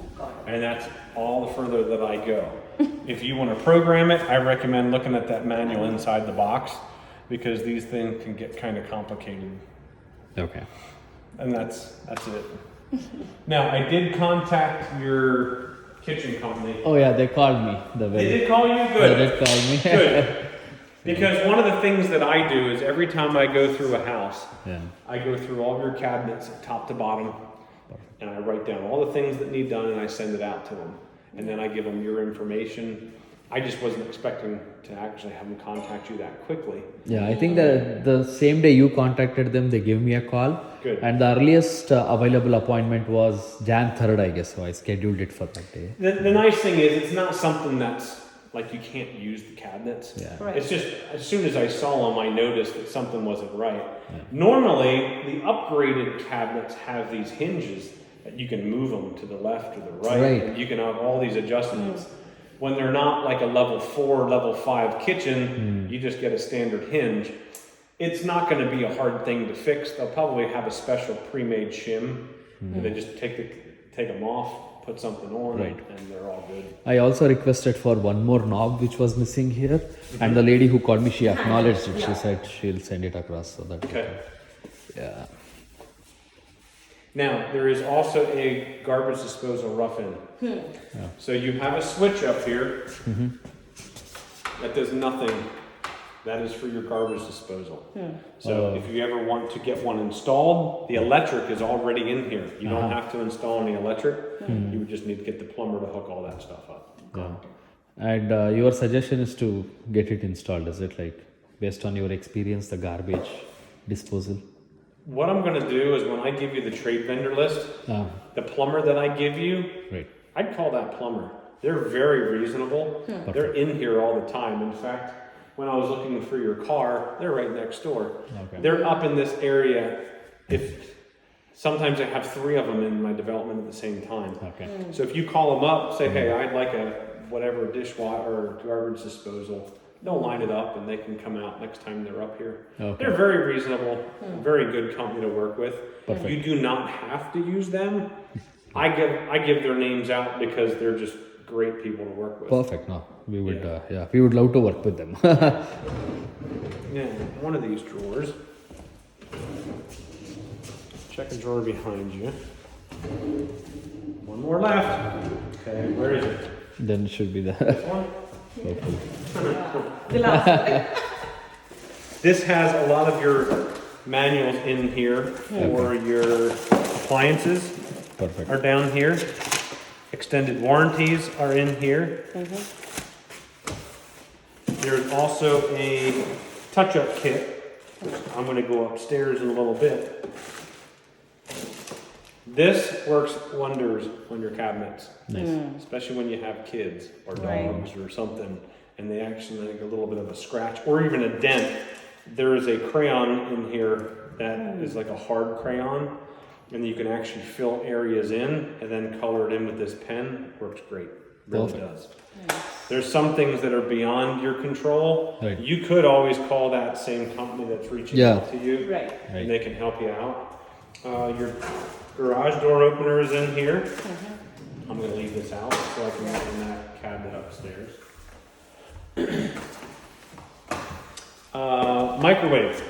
And that's all the further that I go. If you want to program it, I recommend looking at that manual inside the box, because these things can get kind of complicated. Okay. And that's it. Now, I did contact your kitchen company. Oh yeah, they called me. They did call you? Good. They did call me. Good. Because one of the things that I do is every time I go through a house, I go through all of your cabinets top to bottom, and I write down all the things that need done, and I send it out to them. And then I give them your information. I just wasn't expecting to actually have them contact you that quickly. Yeah, I think the same day you contacted them, they gave me a call. Good. And the earliest available appointment was Jan 3rd, I guess. So I scheduled it for that day. The nice thing is it's not something that's like you can't use the cabinets. Yeah. Right. It's just as soon as I saw them, I noticed that something wasn't right. Normally, the upgraded cabinets have these hinges that you can move them to the left or the right. Right. And you can have all these adjustments. When they're not like a level 4, level 5 kitchen, you just get a standard hinge. It's not going to be a hard thing to fix. They'll probably have a special pre-made shim, and they just take them off, put something on, Right. and they're all good. I also requested for one more knob which was missing here. And the lady who called me, she acknowledged it. She said she'll send it across. So that Okay. Yeah. Now, there is also a garbage disposal rough-in. So you have a switch up here that does nothing. That is for your garbage disposal. So if you ever want to get one installed, the electric is already in here. You don't have to install any electric. You would just need to get the plumber to hook all that stuff up. Yeah. And your suggestion is to get it installed, is it? Like based on your experience, the garbage disposal? What I'm going to do is when I give you the trade vendor list, the plumber that I give you, Right. I'd call that plumber. They're very reasonable. They're in here all the time. In fact, when I was looking for your car, they're right next door. Okay. They're up in this area. Sometimes I have 3 of them in my development at the same time. Okay. So if you call them up, say, hey, I'd like a whatever dishwasher or garbage disposal, they'll line it up and they can come out next time they're up here. Okay. They're very reasonable, very good company to work with. Perfect. You do not have to use them. I give their names out because they're just great people to work with. Perfect. No, we would. We would love to work with them. Yeah, one of these drawers. Check a drawer behind you. One more left. Okay, where is it? Then it should be the. This one? The last one. This has a lot of your manuals in here for your appliances. Perfect. Are down here. Extended warranties are in here. There's also a touch-up kit. I'm going to go upstairs in a little bit. This works wonders on your cabinets, especially when you have kids or dogs or something, and they actually make a little bit of a scratch or even a dent. There is a crayon in here that is like a hard crayon, and you can actually fill areas in and then color it in with this pen. Works great. Really does. There's some things that are beyond your control. Right. You could always call that same company that's reaching out to you, Right. and they can help you out. Your garage door opener is in here. I'm going to leave this out so I can open that cabinet upstairs. Microwave.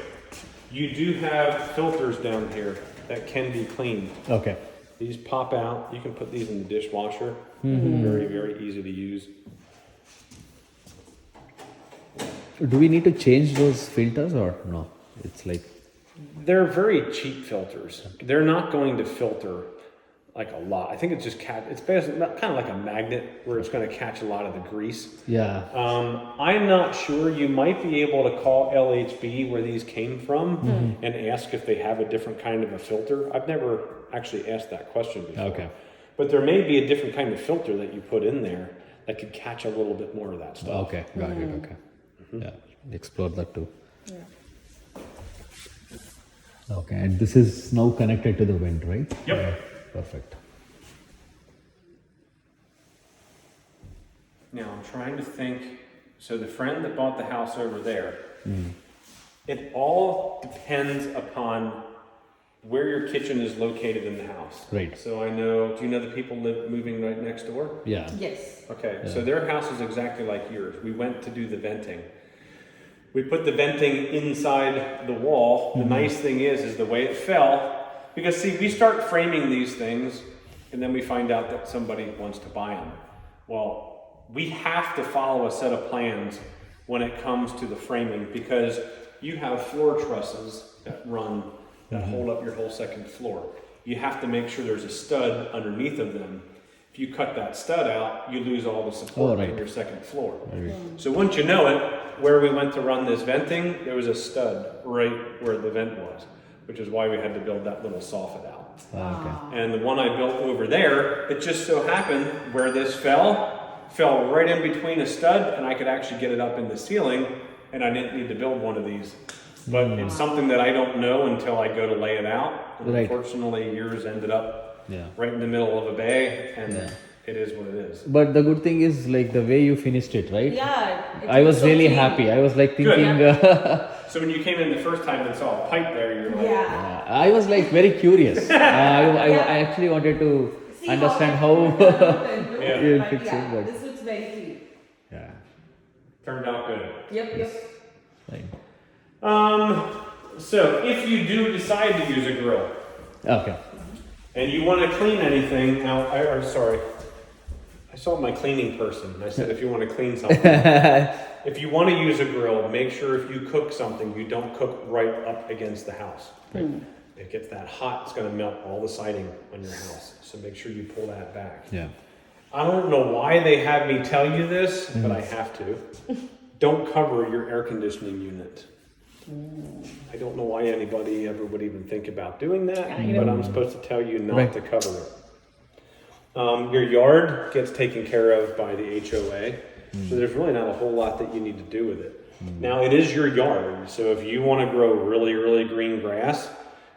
You do have filters down here that can be cleaned. Okay. These pop out. You can put these in the dishwasher. Very, very easy to use. Do we need to change those filters or no? It's like. They're very cheap filters. They're not going to filter like a lot. I think it's just it's basically kind of like a magnet where it's going to catch a lot of the grease. Yeah. I'm not sure. You might be able to call LHB where these came from and ask if they have a different kind of a filter. I've never actually asked that question before. Okay. But there may be a different kind of filter that you put in there that could catch a little bit more of that stuff. Okay. Got it. Okay. Yeah. Explore that too. Yeah. Okay. And this is now connected to the vent, right? Yep. Perfect. Now I'm trying to think. So the friend that bought the house over there, it all depends upon where your kitchen is located in the house. Right. So do you know the people moving right next door? Yeah. Yes. Okay, so their house is exactly like yours. We went to do the venting. We put the venting inside the wall. The nice thing is the way it fell, because see, we start framing these things and then we find out that somebody wants to buy them. Well, we have to follow a set of plans when it comes to the framing, because you have floor trusses that hold up your whole second floor. You have to make sure there's a stud underneath of them. If you cut that stud out, you lose all the support on your second floor. So once you know it, where we went to run this venting, there was a stud right where the vent was, which is why we had to build that little soffit out. Okay. And the one I built over there, it just so happened where this fell right in between a stud, and I could actually get it up in the ceiling, and I didn't need to build one of these. But it's something that I don't know until I go to lay it out. And unfortunately, yours ended up right in the middle of a bay, and it is what it is. But the good thing is like the way you finished it, right? Yeah. I was really happy. I was like thinking. So when you came in the first time and saw a pipe there, you're like, I was like very curious. I actually wanted to understand how you fix it. But this looks very clean. yeah. turned out good. Yep. Fine. So if you do decide to use a grill, Okay. and you want to clean anything, I saw my cleaning person, and I said, if you want to clean something, if you want to use a grill, make sure if you cook something, you don't cook right up against the house. Right. It gets that hot, it's going to melt all the siding on your house. So make sure you pull that back. Yeah. I don't know why they have me tell you this, but I have to. Don't cover your air conditioning unit. I don't know why anybody ever would even think about doing that, I but know. I'm supposed to tell you not Right. to cover it. Your yard gets taken care of by the HOA, so there's really not a whole lot that you need to do with it. Now, it is your yard, so if you want to grow really, really green grass,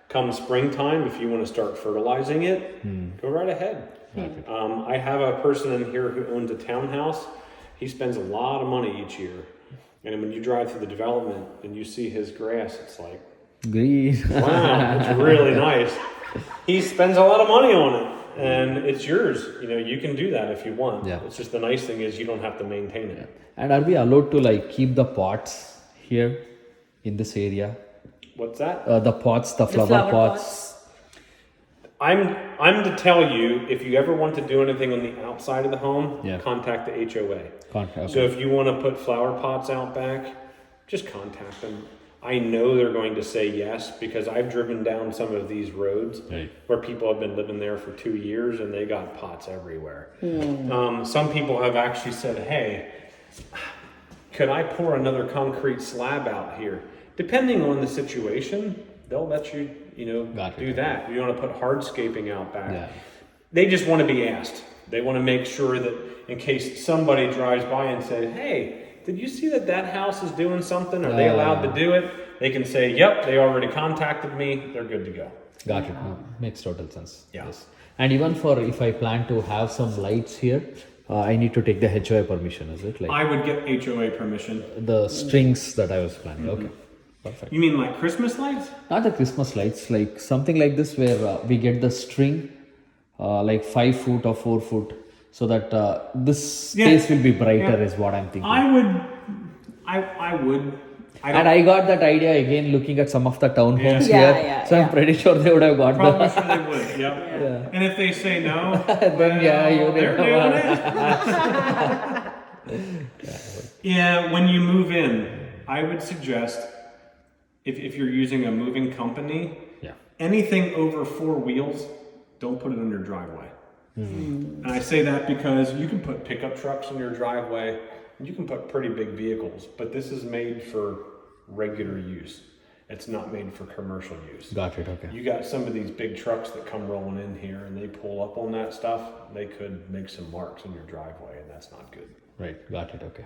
come springtime, if you want to start fertilizing it, go right ahead. I have a person in here who owns a townhouse. He spends a lot of money each year. And when you drive through the development and you see his grass, it's like, Green. wow, it's really nice. He spends a lot of money on it, and it's yours. You know, you can do that if you want. Yeah. It's just the nice thing is you don't have to maintain it. And are we allowed to like keep the pots here in this area? What's that? The pots, the The flower pots. I'm to tell you, if you ever want to do anything on the outside of the home, Yeah. contact the HOA. Okay. So if you want to put flower pots out back, just contact them. I know they're going to say yes because I've driven down some of these roads Right. where people have been living there for 2 years and they got pots everywhere. Some people have actually said, hey, could I pour another concrete slab out here? Depending on the situation, they'll let you, Got it. do that. You want to put hardscaping out back. Yeah. They just want to be asked. They want to make sure that in case somebody drives by and says, hey, did you see that house is doing something? Are they allowed to do it? They can say, yep, they already contacted me. They're good to go. Got it. No, makes total sense. Yeah. Yes. And even for if I plan to have some lights here, I need to take the HOA permission, is it? Like I would get HOA permission. the strings that I was planning. Okay. Perfect. You mean like Christmas lights? Not the Christmas lights, like something like this where we get the string, like 5 foot or 4 foot, so that this Yeah. space will be brighter, Yeah. is what I'm thinking. I would. And I got that idea again looking at some of the townhomes Yeah. here. Yeah, So yeah. I'm pretty sure they would have got probably the. sure they would. Yep. Yeah. And if they say no, Then yeah, you they're need doing to. it. Yeah, when you move in, I would suggest if you're using a moving company, Yeah. anything over 4 wheels, don't put it in your driveway. And I say that because you can put pickup trucks in your driveway, and you can put pretty big vehicles, but this is made for regular use. It's not made for commercial use. Got it. Okay. You got some of these big trucks that come rolling in here and they pull up on that stuff, they could make some marks in your driveway, and that's not good. Right. Got it. Okay.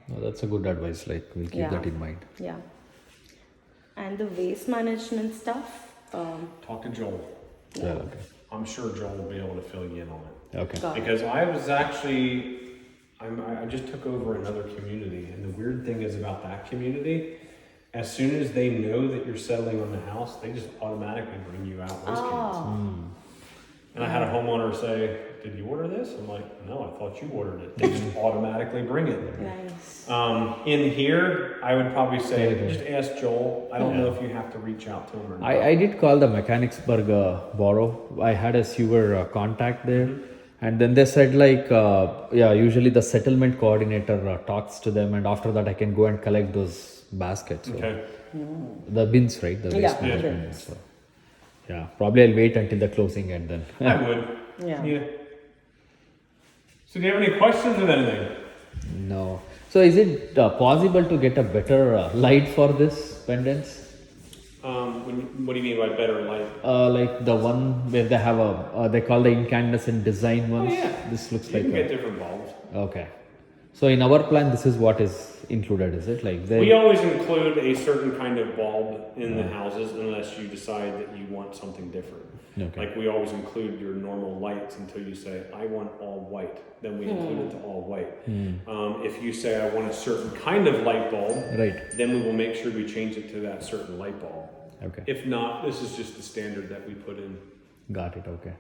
No, that's a good advice. Like we'll keep Yeah. that in mind. Yeah. And the waste management stuff. Talk to Joel. Yeah. Okay. I'm sure Joel will be able to fill you in on it. Okay. Got it. Because I was actually, I just took over another community, and the weird thing is about that community, as soon as they know that you're settling on the house, they just automatically bring you out waste cans. Oh. And I had a homeowner say, did you order this? I'm like, no, I thought you ordered it. They just automatically bring it. Nice. In here, I would probably say, Okay. just ask Joel. I don't know if you have to reach out to him or not. I did call the Mechanicsburg Borough. I had a sewer contact there. And then they said like, usually the settlement coordinator talks to them, and after that I can go and collect those baskets. So Okay. the bins, right? The waste Yeah, management bins. bins. So, yeah, probably I'll wait until the closing and then. I would. Yeah. So do you have any questions with anything? No. So is it possible to get a better light for this pendants? What do you mean by better light? Like the one where they have they call the incandescent design ones. yeah. This looks You like can get a, different bulbs. okay. So in our plan, this is what is included, is it? Like they. We always include a certain kind of bulb in the houses unless you decide that you want something different. Okay. Like we always include your normal lights until you say, I want all white. Then we include it to all white. If you say, I want a certain kind of light bulb, Right. then we will make sure we change it to that certain light bulb. Okay. If not, this is just the standard that we put in. Got it. Okay.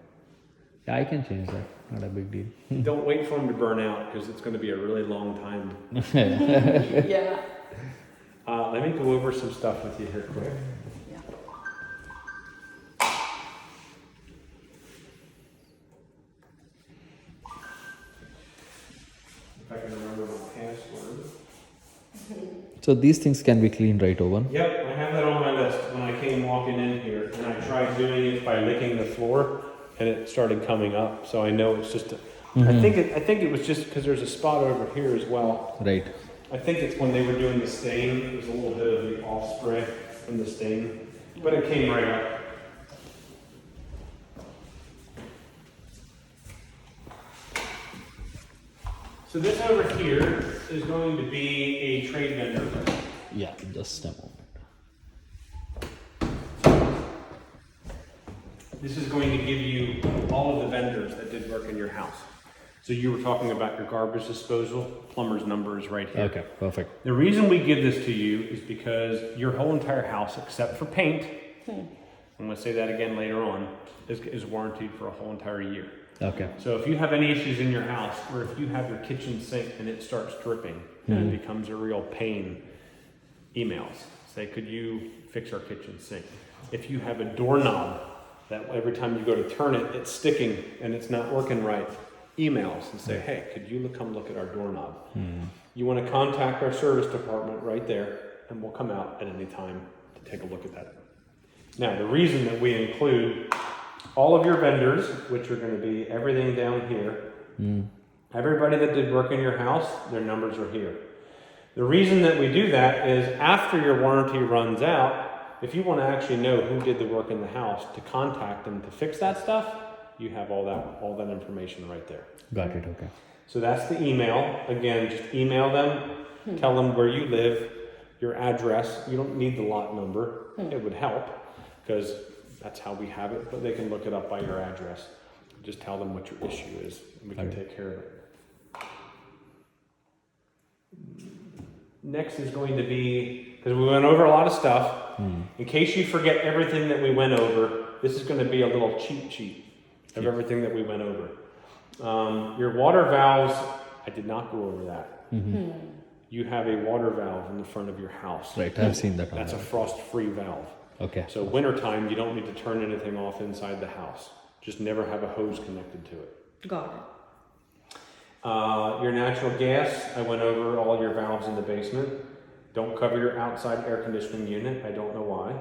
Yeah, I can change that. Not a big deal. Don't wait for them to burn out because it's going to be a really long time. Yeah. Let me go over some stuff with you here quick. Yeah. If I can remember my password. So these things can be cleaned, right, Owen? Yep, I have that on my list when I came walking in here, and I tried doing it by licking the floor, and it started coming up. So I know it's just. I think it was just because there's a spot over here as well. Right. I think it's when they were doing the stain, there was a little bit of the off spray from the stain, but it came right up. So this over here is going to be a trade vendor. Yeah, just a moment. This is going to give you all of the vendors that did work in your house. So you were talking about your garbage disposal, plumber's number is right here. Okay, perfect. The reason we give this to you is because your whole entire house, except for paint, I'm going to say that again later on, is warranted for a whole entire year. Okay. So if you have any issues in your house, or if you have your kitchen sink and it starts dripping and it becomes a real pain, emails. Say, could you fix our kitchen sink? If you have a doorknob that every time you go to turn it, it's sticking and it's not working right, emails and say, hey, could you come look at our doorknob? You want to contact our service department right there and we'll come out at any time to take a look at that. Now, the reason that we include all of your vendors, which are going to be everything down here, everybody that did work in your house, their numbers are here. The reason that we do that is after your warranty runs out, if you want to actually know who did the work in the house to contact them to fix that stuff, you have all that information right there. Got it, okay. So that's the email. Again, just email them, tell them where you live, your address. You don't need the lot number. It would help because that's how we have it, but they can look it up by your address. Just tell them what your issue is and we can take care of it. Next is going to be, because we went over a lot of stuff, in case you forget everything that we went over, this is going to be a little cheat sheet of everything that we went over. Your water valves, I did not go over that. You have a water valve in the front of your house. Right, I've seen that. That's a frost-free valve. Okay. So wintertime, you don't need to turn anything off inside the house. Just never have a hose connected to it. Got it. Your natural gas, I went over all your valves in the basement. Don't cover your outside air conditioning unit. I don't know why.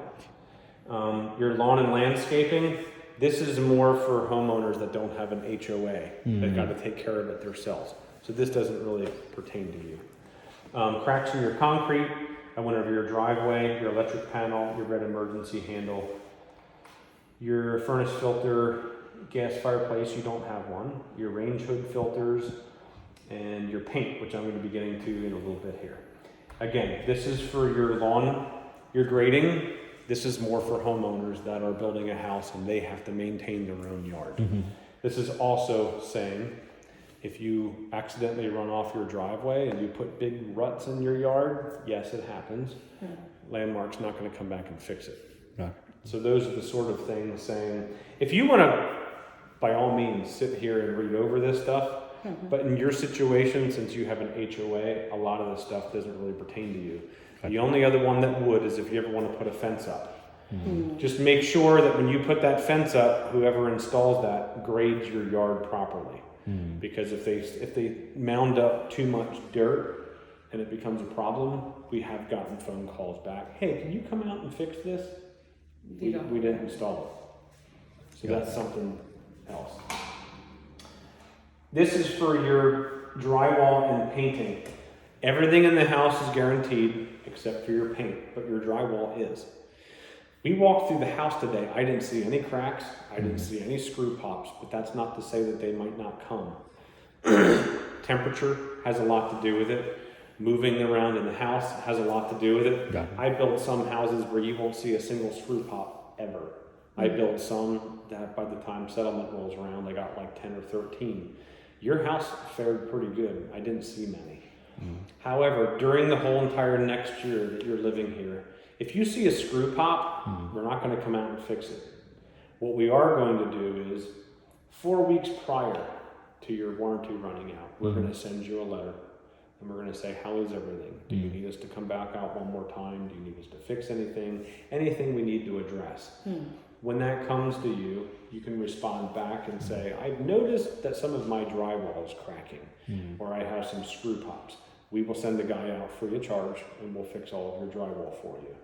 Your lawn and landscaping, this is more for homeowners that don't have an HOA. They've got to take care of it themselves. So this doesn't really pertain to you. Cracks in your concrete, I went over your driveway, your electric panel, your red emergency handle, your furnace filter, gas fireplace, you don't have one, your range hood filters, and your paint, which I'm going to be getting to in a little bit here. Again, this is for your lawn, your grading. This is more for homeowners that are building a house and they have to maintain their own yard. This is also saying, if you accidentally run off your driveway and you put big ruts in your yard, yes, it happens. Landmark's not going to come back and fix it. Right. So those are the sort of things saying, if you want to, by all means, sit here and read over this stuff, but in your situation, since you have an HOA, a lot of this stuff doesn't really pertain to you. The only other one that would is if you ever want to put a fence up. Just make sure that when you put that fence up, whoever installs that grades your yard properly. Because if they mound up too much dirt and it becomes a problem, we have gotten phone calls back. Hey, can you come out and fix this? We didn't install it. So that's something else. This is for your drywall and painting. Everything in the house is guaranteed except for your paint, but your drywall is. We walked through the house today. I didn't see any cracks. I didn't see any screw pops, but that's not to say that they might not come. Temperature has a lot to do with it. Moving around in the house has a lot to do with it. I built some houses where you won't see a single screw pop ever. I built some that by the time settlement rolls around, I got like 10 or 13. Your house fared pretty good. I didn't see many. However, during the whole entire next year that you're living here, if you see a screw pop, we're not going to come out and fix it. What we are going to do is 4 weeks prior to your warranty running out, we're going to send you a letter and we're going to say, how is everything? Do you need us to come back out one more time? Do you need us to fix anything? Anything we need to address. When that comes to you, you can respond back and say, I've noticed that some of my drywall is cracking or I have some screw pops. We will send the guy out free of charge and we'll fix all of your drywall for you.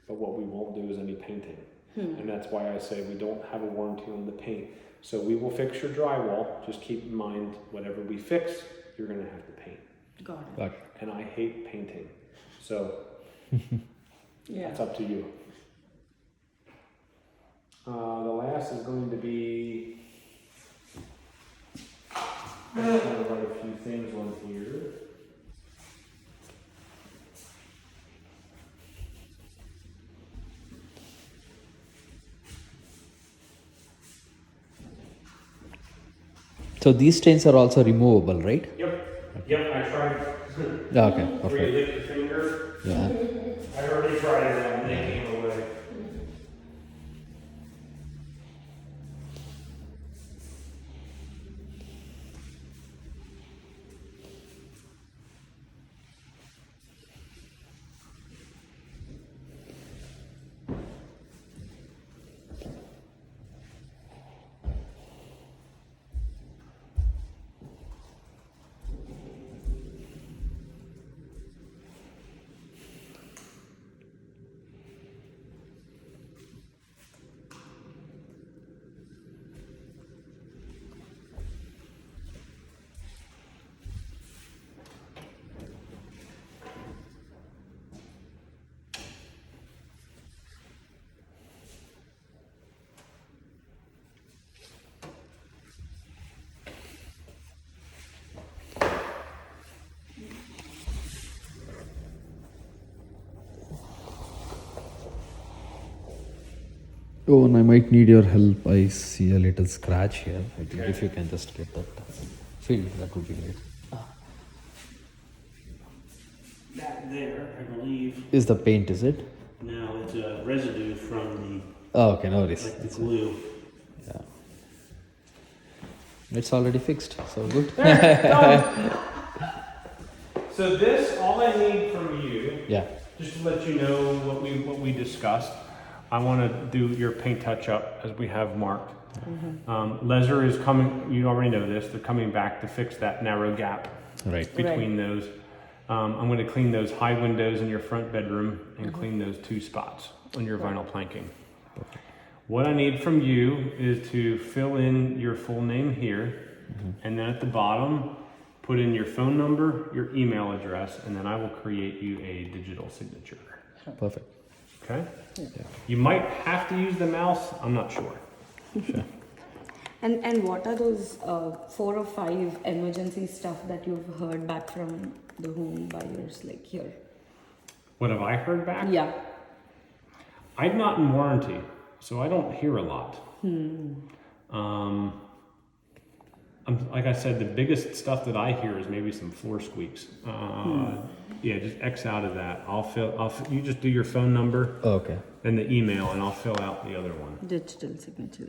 But what we won't do is any painting. And that's why I say we don't have a warranty on the paint. So we will fix your drywall. Just keep in mind, whatever we fix, you're going to have to paint. Got it. Got it. and I hate painting. So Yeah. it's up to you. The last is going to be, I'm going to write a few things on here. So these stains are also removable, right? Yep, yep, I tried. Okay, Where you perfect. lick your finger. Yeah. I already tried it and they came away. Oh, and I might need your help. I see a little scratch here. I think if you can just get that filled, that would be great. That there, I believe. Is the paint, is it? No, it's a residue from Oh, okay, no worries. the It's, glue. yeah. It's already fixed, so good. So this, all I need from you, Yeah. just to let you know what we discussed, I want to do your paint touch up as we have marked. Leisure is coming, you already know this, they're coming back to fix that narrow gap Right. between those. I'm going to clean those high windows in your front bedroom and clean those 2 spots on your vinyl planking. What I need from you is to fill in your full name here, and then at the bottom, put in your phone number, your email address, and then I will create you a digital signature. Perfect. Okay? You might have to use the mouse, I'm not sure. Sure. And what are those 4 or 5 emergency stuff that you've heard back from the home buyers, like here? What have I heard back? Yeah. I'm not in warranty, so I don't hear a lot. Like I said, the biggest stuff that I hear is maybe some floor squeaks. Yeah, just X out of that. You just do your phone number Okay. and the email, and I'll fill out the other one. Digital signature.